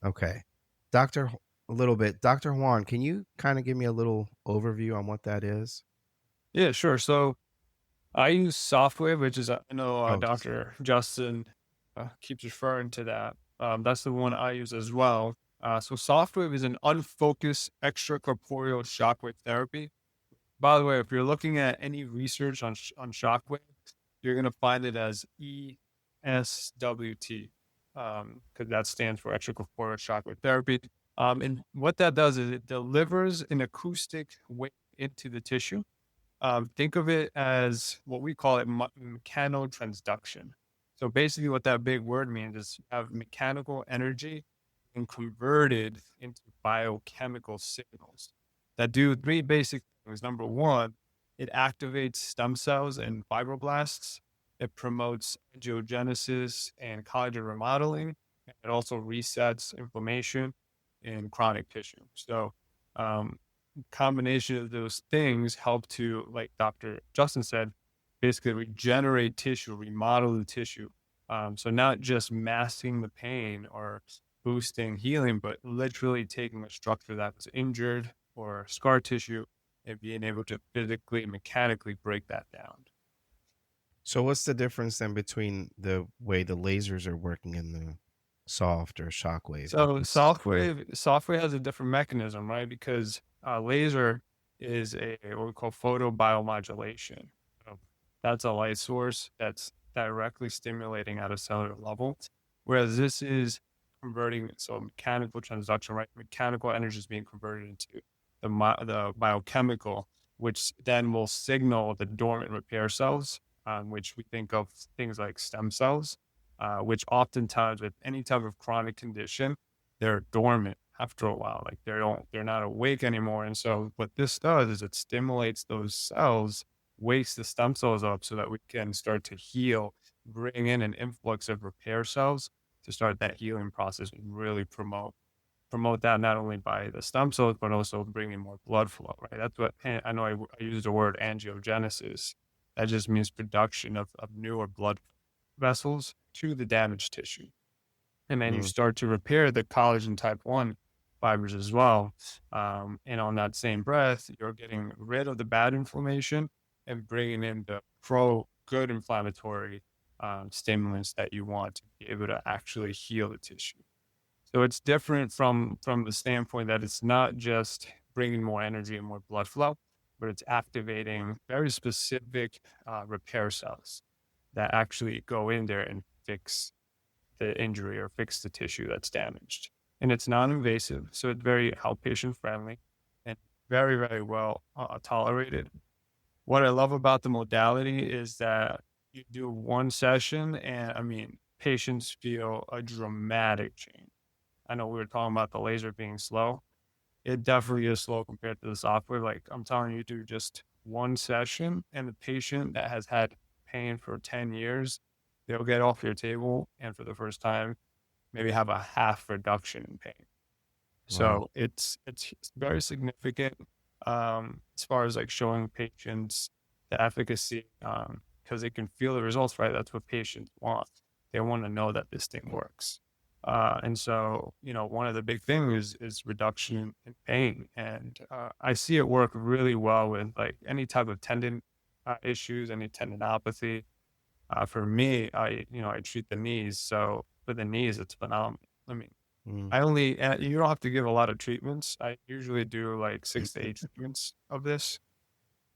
Okay. Dr. A little bit. Dr. Juan, can you kind of give me a little overview on what that is? Yeah, sure. So I use Softwave, which is, I know Oh, Dr. Justin keeps referring to that. That's the one I use as well. So Softwave is an unfocused extracorporeal shockwave therapy. By the way, if you're looking at any research on shockwave, you're going to find it as ESWT, because that stands for extracorporeal shockwave therapy. And what that does is it delivers an acoustic wave into the tissue. Think of it as what we call it mechanotransduction. So basically what that big word means is you have mechanical energy and converted into biochemical signals that do three basic things. Number one, it activates stem cells and fibroblasts. It promotes angiogenesis and collagen remodeling. And it also resets inflammation in chronic tissue. So, combination of those things help to, like Dr. Justin said, basically regenerate tissue, remodel the tissue. So not just masking the pain or boosting healing, but literally taking a structure that was injured or scar tissue and being able to physically, mechanically break that down. So what's the difference then between the way the lasers are working and the soft or shockwave? So Softwave has a different mechanism, right? Because laser is what we call photobiomodulation. So that's a light source that's directly stimulating at a cellular level, whereas this is converting, so mechanical transduction, right? Mechanical energy is being converted into the biochemical, which then will signal the dormant repair cells, which we think of things like stem cells, which oftentimes with any type of chronic condition, they're dormant after a while. Like they're not awake anymore. And so what this does is it stimulates those cells, wakes the stem cells up so that we can start to heal, bring in an influx of repair cells to start that healing process and really promote that not only by the stem cells, but also bringing more blood flow, right? That's what, I know I use the word angiogenesis. That just means production of newer blood vessels to the damaged tissue. And then you start to repair the collagen type 1 fibers as well. And on that same breath, you're getting rid of the bad inflammation and bringing in the good inflammatory stimulants that you want to be able to actually heal the tissue. So it's different from the standpoint that it's not just bringing more energy and more blood flow, but it's activating very specific repair cells that actually go in there and fix the injury or fix the tissue that's damaged. And it's non-invasive, so it's very outpatient friendly and very, very well tolerated. What I love about the modality is that you do one session and patients feel a dramatic change. I know we were talking about the laser being slow. It definitely is slow compared to the software. Like I'm telling you, do just one session and the patient that has had pain for 10 years, they'll get off your table and for the first time, maybe have a half reduction in pain. So it's very significant as far as like showing patients the efficacy because they can feel the results, right? That's what patients want. They want to know that this thing works. And so, one of the big things is reduction in pain. And I see it work really well with like any type of tendon issues, any tendinopathy. For me, I treat the knees. So for the knees, it's phenomenal. You don't have to give a lot of treatments. I usually do like 6 to 8 treatments of this.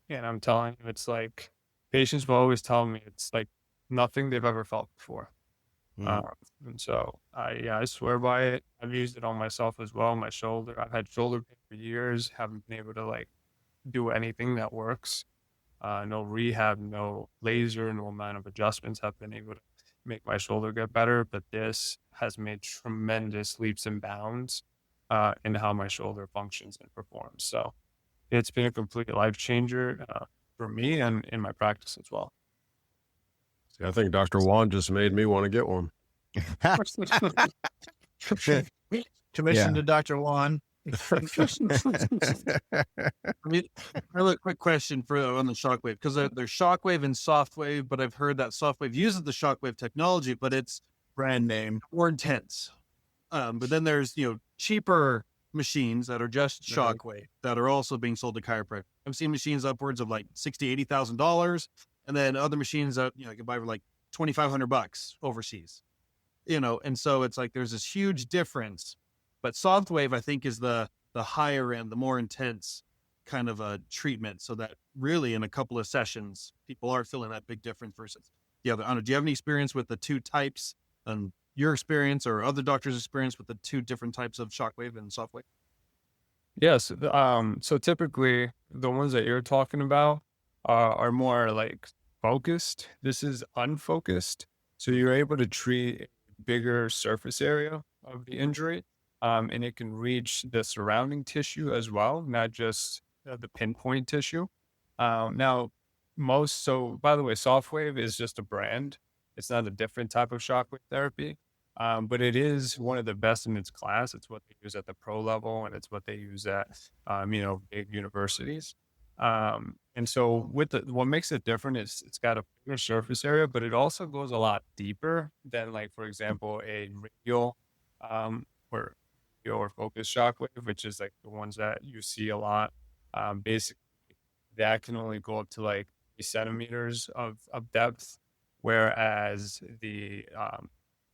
And I'm telling you, it's like patients will always tell me it's like nothing they've ever felt before. And so I swear by it. I've used it on myself as well. My shoulder, I've had shoulder pain for years. Haven't been able to like do anything that works. No rehab, no laser, no amount of adjustments have been able to make my shoulder get better, but this has made tremendous leaps and bounds in how my shoulder functions and performs. So it's been a complete life changer for me and in my practice as well. See, I think Dr. Juan just made me want to get one. Commission to Dr. Juan. I mean, really quick question for on the shockwave, because there's shockwave and softwave, but I've heard that softwave uses the shockwave technology, but it's Brand name. more intense. But then there's cheaper machines that are just shockwave that are also being sold to chiropractors. I've seen machines upwards of like $60,000-$80,000, and then other machines that you can buy for like $2,500 overseas. And so it's like there's this huge difference. But softwave, I think, is the higher end, the more intense kind of a treatment, so that really in a couple of sessions, people are feeling that big difference versus the other. I don't know, do you have any experience with the two types, and your experience or other doctors' experience with the two different types of shockwave and softwave? Yes. So typically the ones that you're talking about are more like focused. This is unfocused. So you're able to treat a bigger surface area of the injury. And it can reach the surrounding tissue as well, not just the pinpoint tissue. By the way, Softwave is just a brand. It's not a different type of shockwave therapy, but it is one of the best in its class. It's what they use at the pro level, and it's what they use at, big universities. And so what makes it different is it's got a bigger surface area, but it also goes a lot deeper than, like, for example, a radial or focus shockwave, which is like the ones that you see a lot. Basically, that can only go up to like 3 centimeters of depth, whereas the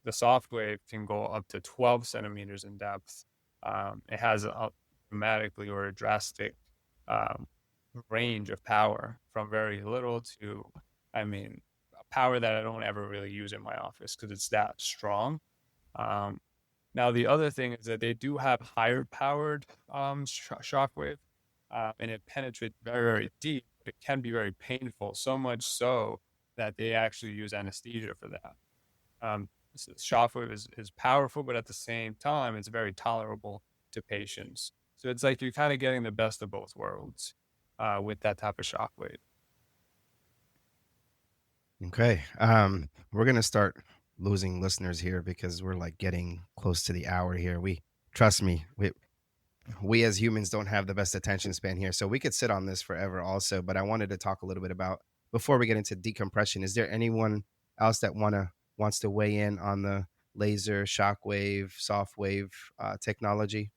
soft wave can go up to 12 centimeters in depth. It has a dramatically or a drastic range of power from very little to, a power that I don't ever really use in my office because it's that strong. Now, the other thing is that they do have higher powered shockwave, and it penetrates very, very deep, but it can be very painful, so much so that they actually use anesthesia for that. So shockwave is powerful, but at the same time, it's very tolerable to patients. So it's like you're kind of getting the best of both worlds with that type of shockwave. Okay. We're going to start losing listeners here because we're like getting close to the hour here. Trust me, we as humans don't have the best attention span here. So we could sit on this forever also, but I wanted to talk a little bit about, before we get into decompression, is there anyone else that wants to weigh in on the laser, shockwave, soft wave technology?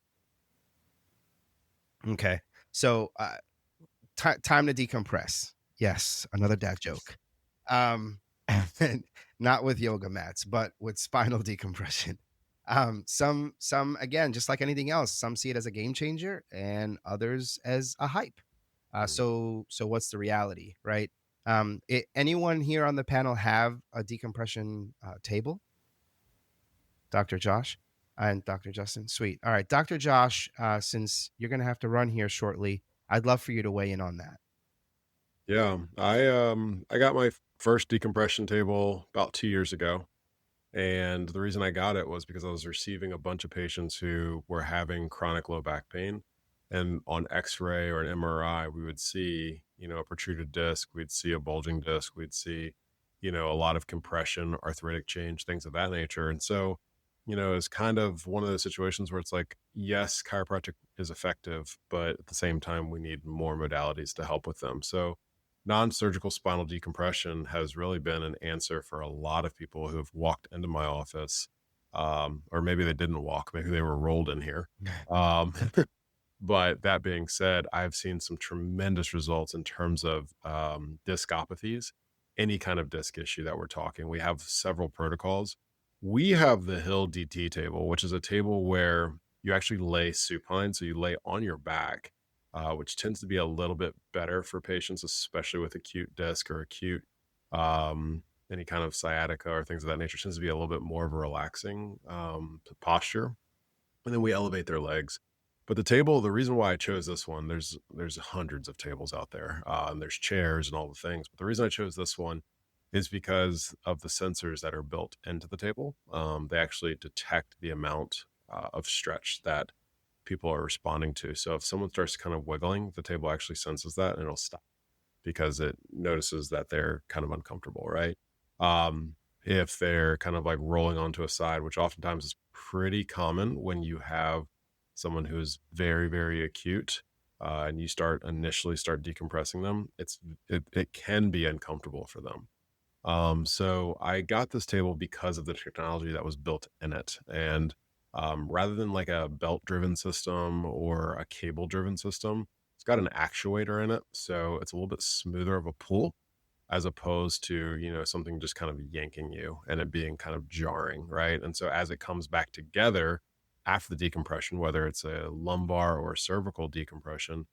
Okay. So time to decompress. Yes. Another dad joke. Not with yoga mats, but with spinal decompression. Some again, just like anything else, some see it as a game changer and others as a hype. So what's the reality, right? Anyone here on the panel have a decompression table? Dr. Josh and Dr. Justin? Sweet. All right, Dr. Josh, since you're going to have to run here shortly, I'd love for you to weigh in on that. Yeah, I got my first decompression table about 2 years ago. And the reason I got it was because I was receiving a bunch of patients who were having chronic low back pain. And on X-ray or an MRI, we would see, a protruded disc, we'd see a bulging disc, we'd see, a lot of compression, arthritic change, things of that nature. And so, it's kind of one of those situations where it's like, yes, chiropractic is effective, but at the same time, we need more modalities to help with them. So non-surgical spinal decompression has really been an answer for a lot of people who have walked into my office, or maybe they didn't walk, maybe they were rolled in here. But that being said, I've seen some tremendous results in terms of discopathies, any kind of disc issue that we're talking. We have several protocols. We have the Hill DT table, which is a table where you actually lay supine, so you lay on your back, which tends to be a little bit better for patients, especially with acute disc or acute any kind of sciatica or things of that nature. Tends to be a little bit more of a relaxing posture. And then we elevate their legs. But the table, the reason why I chose this one, there's hundreds of tables out there, and there's chairs and all the things. But the reason I chose this one is because of the sensors that are built into the table. They actually detect the amount of stretch that people are responding to. So if someone starts kind of wiggling, the table actually senses that and it'll stop because it notices that they're kind of uncomfortable, right? If they're kind of like rolling onto a side, which oftentimes is pretty common when you have someone who's very, very acute, and you initially start decompressing them, it can be uncomfortable for them. So I got this table because of the technology that was built in it. And rather than like a belt driven system or a cable driven system, it's got an actuator in it. So it's a little bit smoother of a pull as opposed to, something just kind of yanking you and it being kind of jarring. Right. And so as it comes back together after the decompression, whether it's a lumbar or cervical decompression,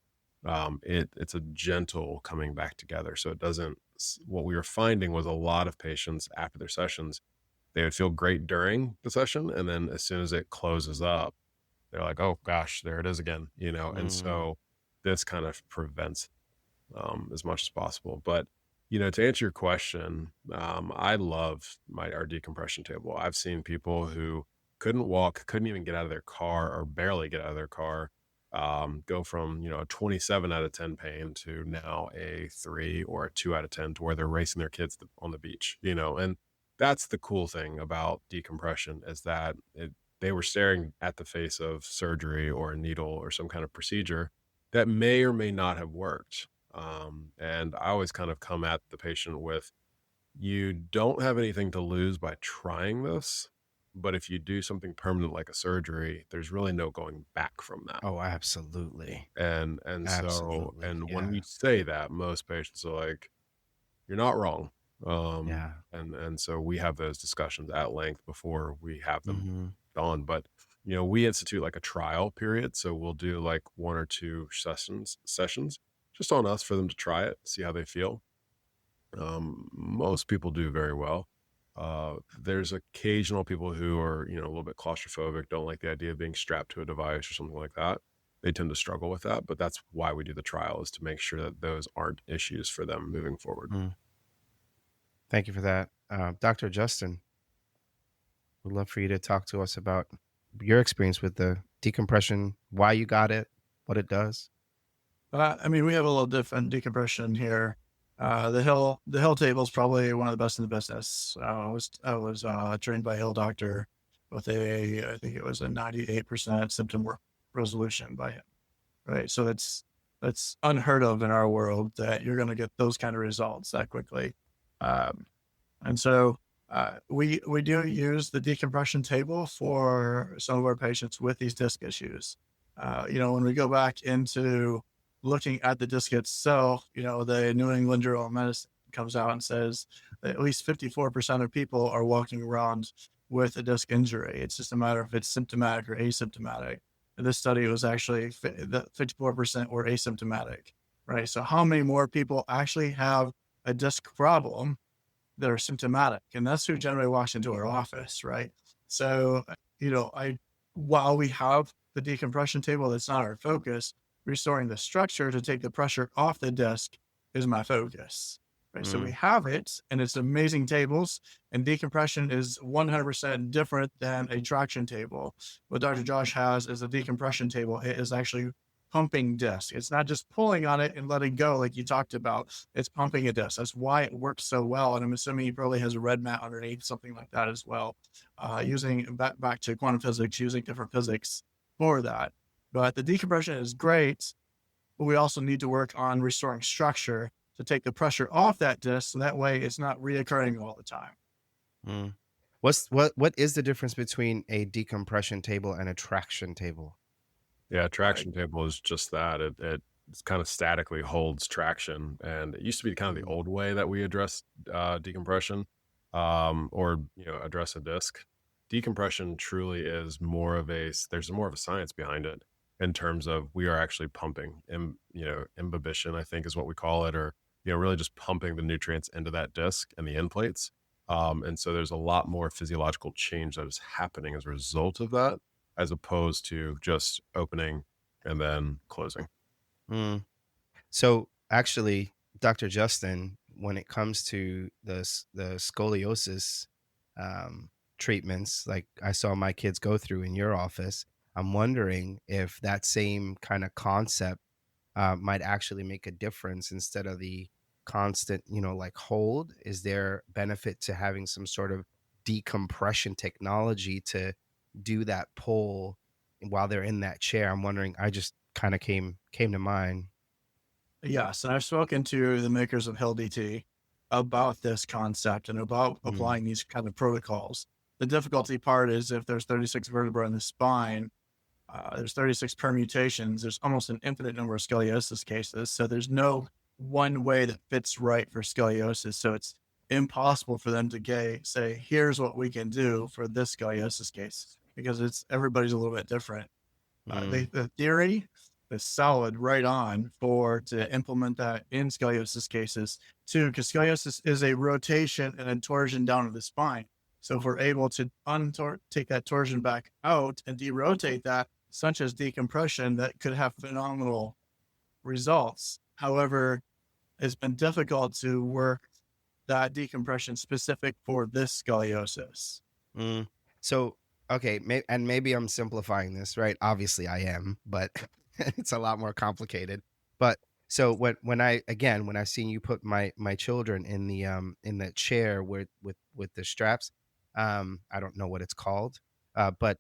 it's a gentle coming back together. So it doesn't, what we were finding was a lot of patients after their sessions, they would feel great during the session. And then as soon as it closes up, they're like, oh gosh, there it is again, and so this kind of prevents as much as possible. But, to answer your question, I love our decompression table. I've seen people who couldn't walk, couldn't even get out of their car or barely get out of their car, go from, a 27 out of 10 pain to now a 3 or a 2 out of 10 to where they're racing their kids on the beach, and that's the cool thing about decompression is that they were staring at the face of surgery or a needle or some kind of procedure that may or may not have worked. And I always kind of come at the patient with, you don't have anything to lose by trying this, but if you do something permanent like a surgery, there's really no going back from that. Oh, absolutely. And so, Absolutely. and Yeah. when we say that, most patients are like, you're not wrong. Yeah. And so we have those discussions at length before we have them Mhm. done. But, we institute like a trial period. So we'll do like 1 or 2 sessions just on us for them to try it, see how they feel. Most people do very well. There's occasional people who are, a little bit claustrophobic, don't like the idea of being strapped to a device or something like that. They tend to struggle with that, but that's why we do the trial, is to make sure that those aren't issues for them moving forward. Thank you for that. Dr. Justin, would love for you to talk to us about your experience with the decompression, why you got it, what it does. We have a little different decompression here. The Hill table is probably one of the best in the business. I was trained by a Hill doctor with I think it was a 98% symptom resolution by him. Right. So it's unheard of in our world that you're going to get those kind of results that quickly. And so we do use the decompression table for some of our patients with these disc issues. When we go back into looking at the disc itself, the New England Journal of Medicine comes out and says that at least 54% of people are walking around with a disc injury. It's just a matter of if it's symptomatic or asymptomatic. And this study was actually 54% were asymptomatic, right? So how many more people actually have a disc problem that are symptomatic? And that's who generally walks into our office, right? So, while we have the decompression table, that's not our focus. Restoring the structure to take the pressure off the disc is my focus, right? So we have it, and it's amazing tables, and decompression is 100% different than a traction table. What Dr. Josh has is a decompression table. It is actually pumping disc. It's not just pulling on it and letting go like you talked about. It's pumping a disc. That's why it works so well. And I'm assuming he probably has a red mat underneath, something like that as well. Using back to quantum physics, using different physics for that. But the decompression is great, but we also need to work on restoring structure to take the pressure off that disc, so that way it's not reoccurring all the time. What is the difference between a decompression table and a traction table? Yeah, traction table is just that. It kind of statically holds traction, and it used to be kind of the old way that we address decompression, or address a disc. Decompression truly is there's more of a science behind it in terms of we are actually pumping, imbibition, I think is what we call it, or really just pumping the nutrients into that disc and the end plates. And so there's a lot more physiological change that is happening as a result of that, as opposed to just opening and then closing. So actually, Dr. Justin, when it comes to the scoliosis treatments, like I saw my kids go through in your office, I'm wondering if that same kind of concept might actually make a difference instead of the constant, like hold. Is there benefit to having some sort of decompression technology to do that pull while they're in that chair? I'm wondering. I just kind of came to mind. Yes, and I've spoken to the makers of Hill DT about this concept and about Mm, applying these kind of protocols. The difficulty part is if there's 36 vertebrae in the spine, there's 36 permutations. There's almost an infinite number of scoliosis cases. So there's no one way that fits right for scoliosis. So it's impossible for them to say, here's what we can do for this scoliosis case, because everybody's a little bit different. mm, The theory is solid right on to implement that in scoliosis cases too, because scoliosis is a rotation and a torsion down of the spine. So if we're able to take that torsion back out and derotate that, such as decompression, that could have phenomenal results. However, it's been difficult to work that decompression specific for this scoliosis. mm. So, okay, and maybe I'm simplifying this, right? Obviously, I am, but it's a lot more complicated. But so when I've seen you put my children in the chair with the straps, I don't know what it's called, but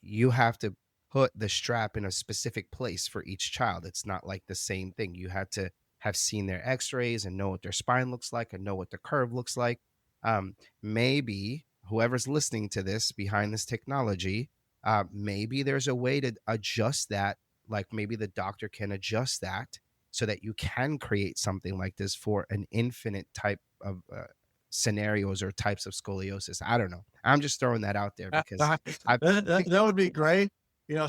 you have to put the strap in a specific place for each child. It's not like the same thing. You had to have seen their x-rays and know what their spine looks like and know what the curve looks like. Maybe whoever's listening to this behind this technology, maybe there's a way to adjust that. Like maybe the doctor can adjust that so that you can create something like this for an infinite type of scenarios or types of scoliosis. I don't know. I'm just throwing that out there because I That would be great.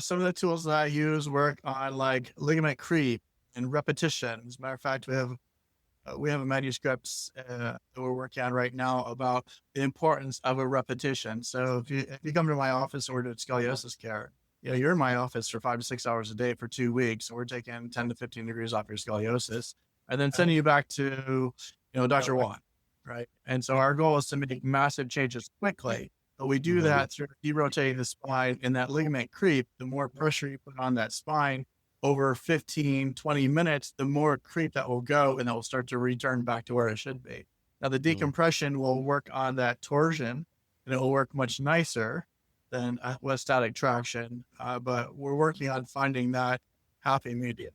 Some of the tools that I use work on like ligament creep and repetition. As a matter of fact, we have a manuscript that we're working on right now about the importance of a repetition. So if you come to my office or to scoliosis care, you're in my office for 5 to 6 hours a day for 2 weeks, and we're taking 10 to 15 degrees off your scoliosis, and then sending you back to Dr. Juan, right? And so our goal is to make massive changes quickly. But we do that through derotating the spine, and that ligament creep. The more pressure you put on that spine over 15, 20 minutes, the more creep that will go, and it will start to return back to where it should be. Now, the decompression will work on that torsion, and it will work much nicer than with static traction. But we're working on finding that happy medium.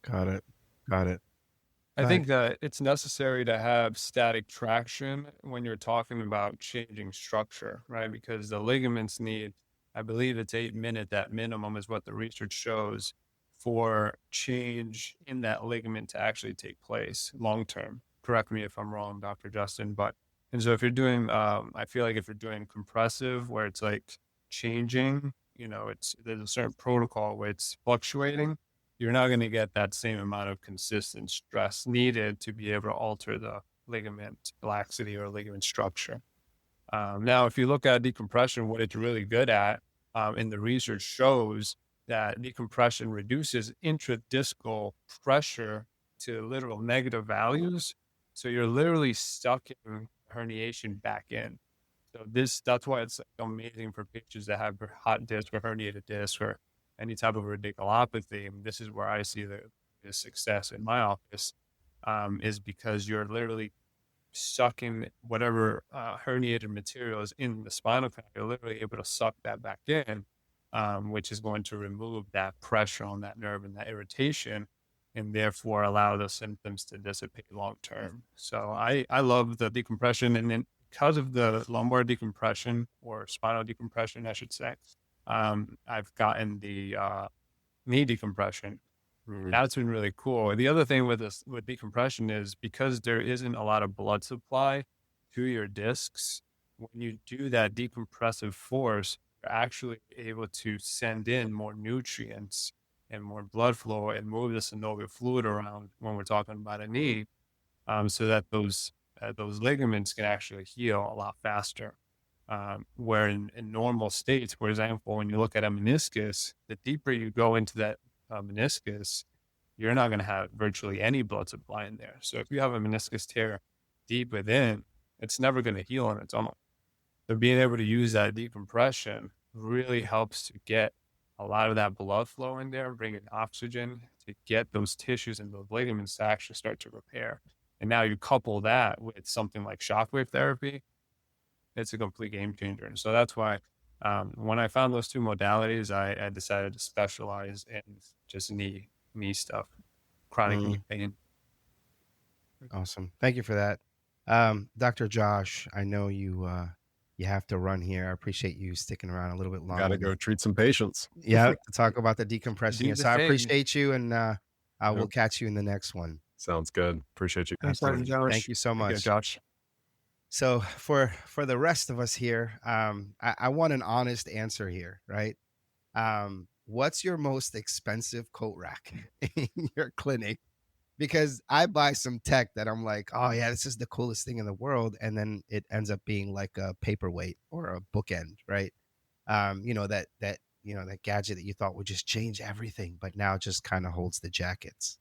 Got it. I think that it's necessary to have static traction when you're talking about changing structure, right? Because the ligaments need, I believe it's 8 minutes at minimum is what the research shows for change in that ligament to actually take place long term. Correct me if I'm wrong, Dr. Justin. And so if you're doing, I feel like if you're doing compressive where it's like changing, there's a certain protocol where it's fluctuating, you're not going to get that same amount of consistent stress needed to be able to alter the ligament laxity or ligament structure. Now, if you look at decompression, what it's really good at, and the research shows that decompression reduces intradiscal pressure to literal negative values. So you're literally sucking herniation back in. So that's why it's amazing for patients that have hot disc or herniated disc or any type of radiculopathy. This is where I see the success in my office, is because you're literally sucking whatever herniated material is in the spinal canal. You're literally able to suck that back in, which is going to remove that pressure on that nerve and that irritation, and therefore allow the symptoms to dissipate long term. So I love the decompression, and then because of the lumbar decompression or spinal decompression, I should say, I've gotten the knee decompression. That's been really cool. The other thing with decompression is because there isn't a lot of blood supply to your discs, when you do that decompressive force, you're actually able to send in more nutrients and more blood flow and move the synovial fluid around when we're talking about a knee, so that those ligaments can actually heal a lot faster. Where in normal states, for example, when you look at a meniscus, the deeper you go into that meniscus, you're not going to have virtually any blood supply in there. So if you have a meniscus tear deep within, it's never going to heal on its own. So being able to use that decompression really helps to get a lot of that blood flow in there, bring in oxygen to get those tissues and those ligaments to actually start to repair. And now you couple that with something like shockwave therapy, it's a complete game changer. And so that's why when I found those two modalities, I decided to specialize in just knee stuff, chronic knee pain. Awesome. Thank you for that. Dr. Josh, I know you have to run here. I appreciate you sticking around a little bit longer. Got to go treat some patients. Yeah, to talk about the decompression. So I appreciate you, and I will Yep. catch you in the next one. Sounds good. Appreciate you. Thanks, Dr. Josh. Thank you so much. Yeah, Josh. So for the rest of us here, I want an honest answer here, right? What's your most expensive coat rack in your clinic? Because I buy some tech that I'm like, oh yeah, this is the coolest thing in the world, and then it ends up being like a paperweight or a bookend, right? That gadget that you thought would just change everything, but now just kind of holds the jackets.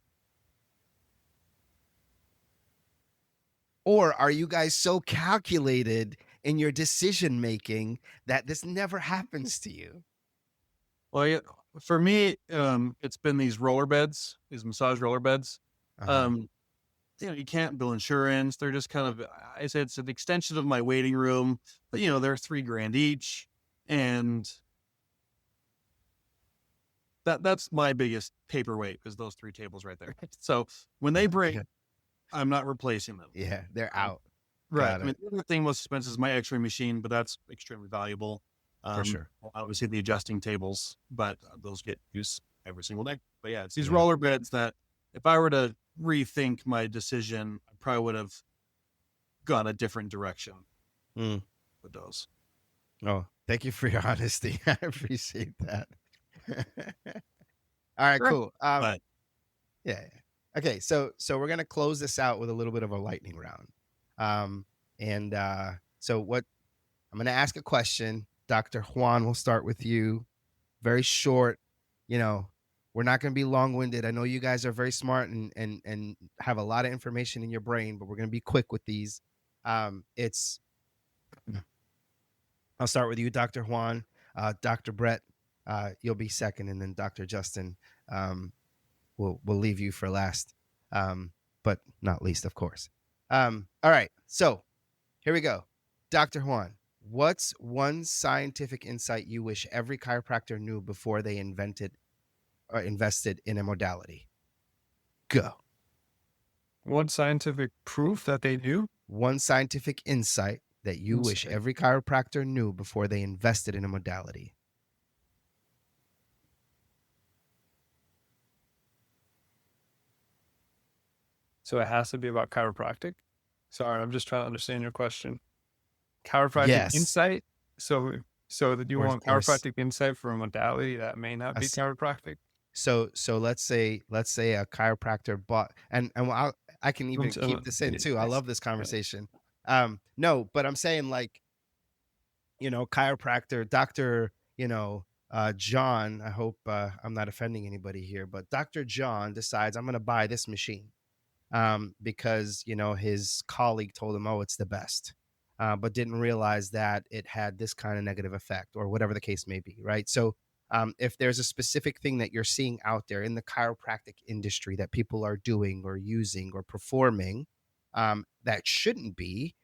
Or are you guys so calculated in your decision making that this never happens to you? Well, yeah, for me, it's been these roller beds, these massage roller beds. You can't bill insurance. They're just kind of, I said, it's an extension of my waiting room, but they're $3,000 each. And that's my biggest paperweight, is those 3 tables right there. So when they break, I'm not replacing them. Yeah, they're out. Right. Got I mean, the other thing most expensive is my x-ray machine, but that's extremely valuable. For sure. Obviously the adjusting tables, but those get used every single day. But yeah, it's these Yeah. roller beds that if I were to rethink my decision, I probably would have gone a different direction with those. Oh, thank you for your honesty. I appreciate that. All right, Sure. cool. But Yeah. Okay, so we're gonna close this out with a little bit of a lightning round. So what I'm gonna ask a question. Dr. Juan, we'll start with you. Very short. We're not gonna be long-winded. I know you guys are very smart and have a lot of information in your brain, but we're gonna be quick with these. I'll start with you, Dr. Juan. Dr. Brett, you'll be second, and then Dr. Justin, we'll leave you for last, but not least, of course. All right, so here we go. Dr. Juan, what's one scientific insight you wish every chiropractor knew before they invented or invested in a modality? Go. One scientific proof that they knew? One scientific insight that you wish every chiropractor knew before they invested in a modality. So it has to be about chiropractic? Sorry, I'm just trying to understand your question. Chiropractic Yes. insight? So that you Or- want or chiropractic insight for a modality that may not be s- chiropractic? So let's say a chiropractor bought, and I can even keep this in too. I love this conversation. No, but I'm saying chiropractor, Dr. John, I hope I'm not offending anybody here, but Dr. John decides I'm going to buy this machine because, his colleague told him, oh, it's the best, but didn't realize that it had this kind of negative effect or whatever the case may be. Right. So if there's a specific thing that you're seeing out there in the chiropractic industry that people are doing or using or performing that shouldn't be,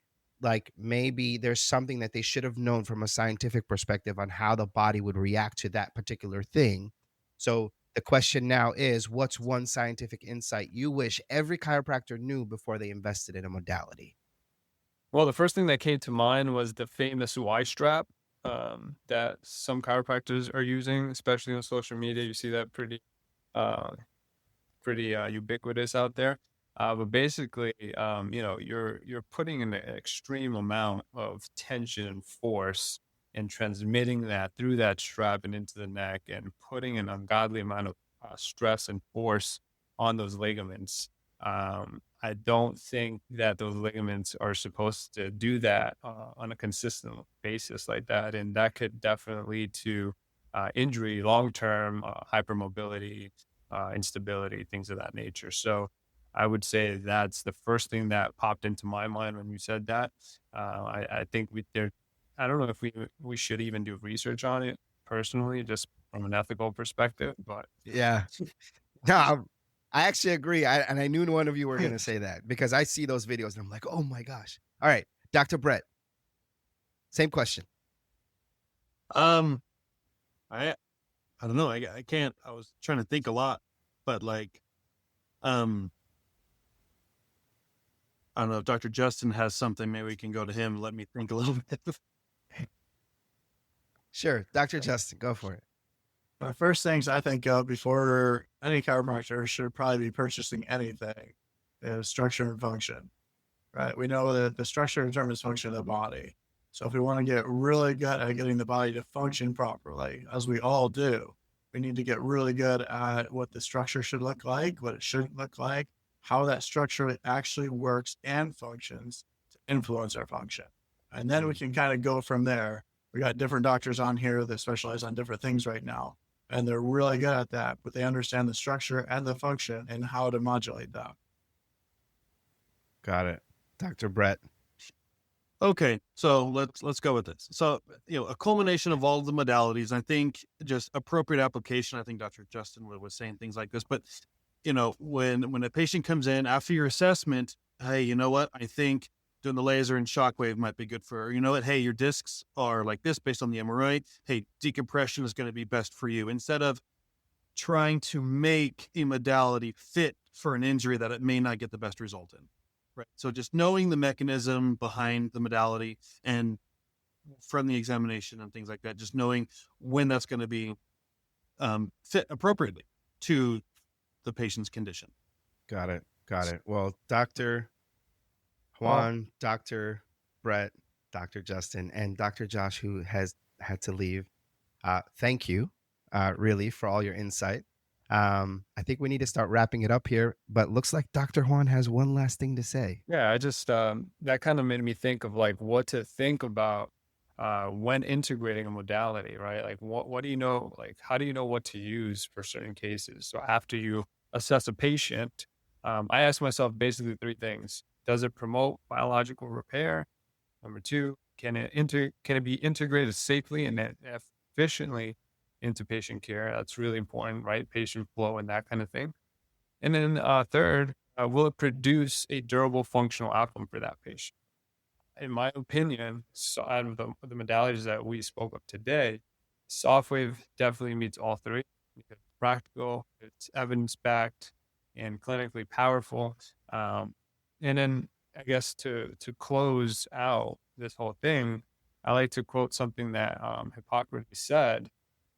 like maybe there's something that they should have known from a scientific perspective on how the body would react to that particular thing. So the question now is, what's one scientific insight you wish every chiropractor knew before they invested in a modality? Well, the first thing that came to mind was the famous Y strap that some chiropractors are using, especially on social media. You see that pretty ubiquitous out there. But basically, you're putting in an extreme amount of tension and force and transmitting that through that strap and into the neck and putting an ungodly amount of stress and force on those ligaments. I don't think that those ligaments are supposed to do that on a consistent basis like that. And that could definitely lead to injury, long-term hypermobility, instability, things of that nature. So I would say that's the first thing that popped into my mind when you said that. I think I don't know if we should even do research on it personally, just from an ethical perspective, but Yeah. No, I actually agree. And I knew one of you were going to say that because I see those videos and I'm like, oh my gosh. All right, Dr. Brett, same question. I don't know. I can't. I was trying to think a lot, but like, I don't know if Dr. Justin has something. Maybe we can go to him. Let me think a little bit. Sure, Dr. Justin, go for it. The first things I think of before any chiropractor should probably be purchasing anything is structure and function, right? We know that the structure determines function of the body. So if we want to get really good at getting the body to function properly, as we all do, we need to get really good at what the structure should look like, what it shouldn't look like, how that structure actually works and functions to influence our function. And then we can kind of go from there. We got different doctors on here that specialize on different things right now, and they're really good at that, but they understand the structure and the function and how to modulate that. Got it. Dr. Brett. Okay, so let's go with this. So, a culmination of all of the modalities, I think just appropriate application. I think Dr. Justin was saying things like this, but when a patient comes in after your assessment, hey, you know what? I think doing the laser and shockwave might be good for, hey, your discs are like this based on the MRI. Hey, decompression is going to be best for you, instead of trying to make a modality fit for an injury that it may not get the best result in. Right. So just knowing the mechanism behind the modality and from the examination and things like that, just knowing when that's going to be fit appropriately to the patient's condition. Got it. Well, Dr. Juan, Dr. Brett, Dr. Justin, and Dr. Josh, who has had to leave, thank you really for all your insight. I think we need to start wrapping it up here, but looks like Dr. Juan has one last thing to say. yeah, I just that kind of made me think of like what to think about when integrating a modality, right? Like what do you know, like how do you know what to use for certain cases? So after you assess a patient, I ask myself basically three things. Does it promote biological repair? Number two, can it be integrated safely and efficiently into patient care? That's really important, right? Patient flow and that kind of thing. And then third, will it produce a durable functional outcome for that patient? In my opinion, so out of the modalities that we spoke of today, SoftWave definitely meets all three. It's practical, it's evidence-backed, and clinically powerful. And then I guess to close out this whole thing, I like to quote something that Hippocrates said: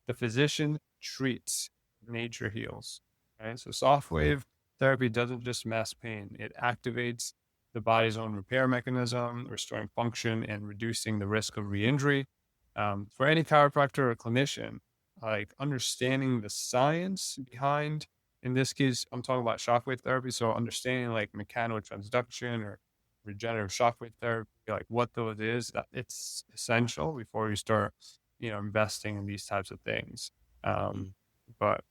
"The physician treats, nature heals." Right? So soft wave therapy doesn't just mask pain; it activates the body's own repair mechanism, restoring function and reducing the risk of re-injury. For any chiropractor or clinician, like understanding the science behind, in this case, I'm talking about shockwave therapy. So understanding like mechanotransduction or regenerative shockwave therapy, like what those is, that it's essential before you start, investing in these types of things. But,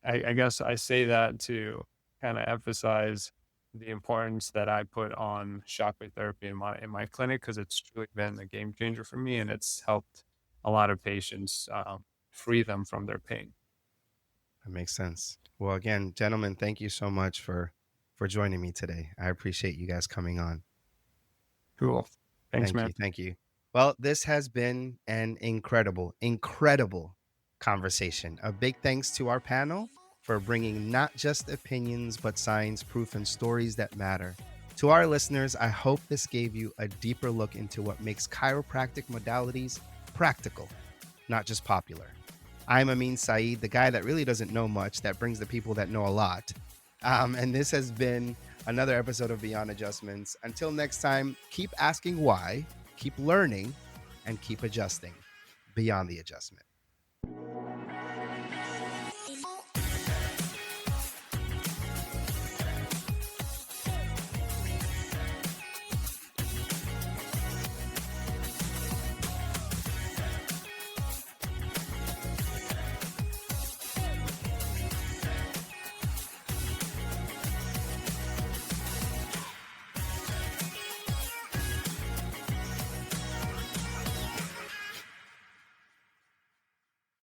I guess I say that to kind of emphasize the importance that I put on shockwave therapy in my clinic, because it's truly been a game changer for me, and it's helped a lot of patients free them from their pain. That makes sense. Well, again, gentlemen, thank you so much for joining me today. I appreciate you guys coming on. Cool. Thanks, man. Thank you. Well, this has been an incredible conversation. A big thanks to our panel for bringing not just opinions, but science, proof, and stories that matter. To our listeners, I hope this gave you a deeper look into what makes chiropractic modalities practical, not just popular. I'm Amin Said, the guy that really doesn't know much, that brings the people that know a lot. And this has been another episode of Beyond Adjustments. Until next time, keep asking why, keep learning, and keep adjusting beyond the adjustment.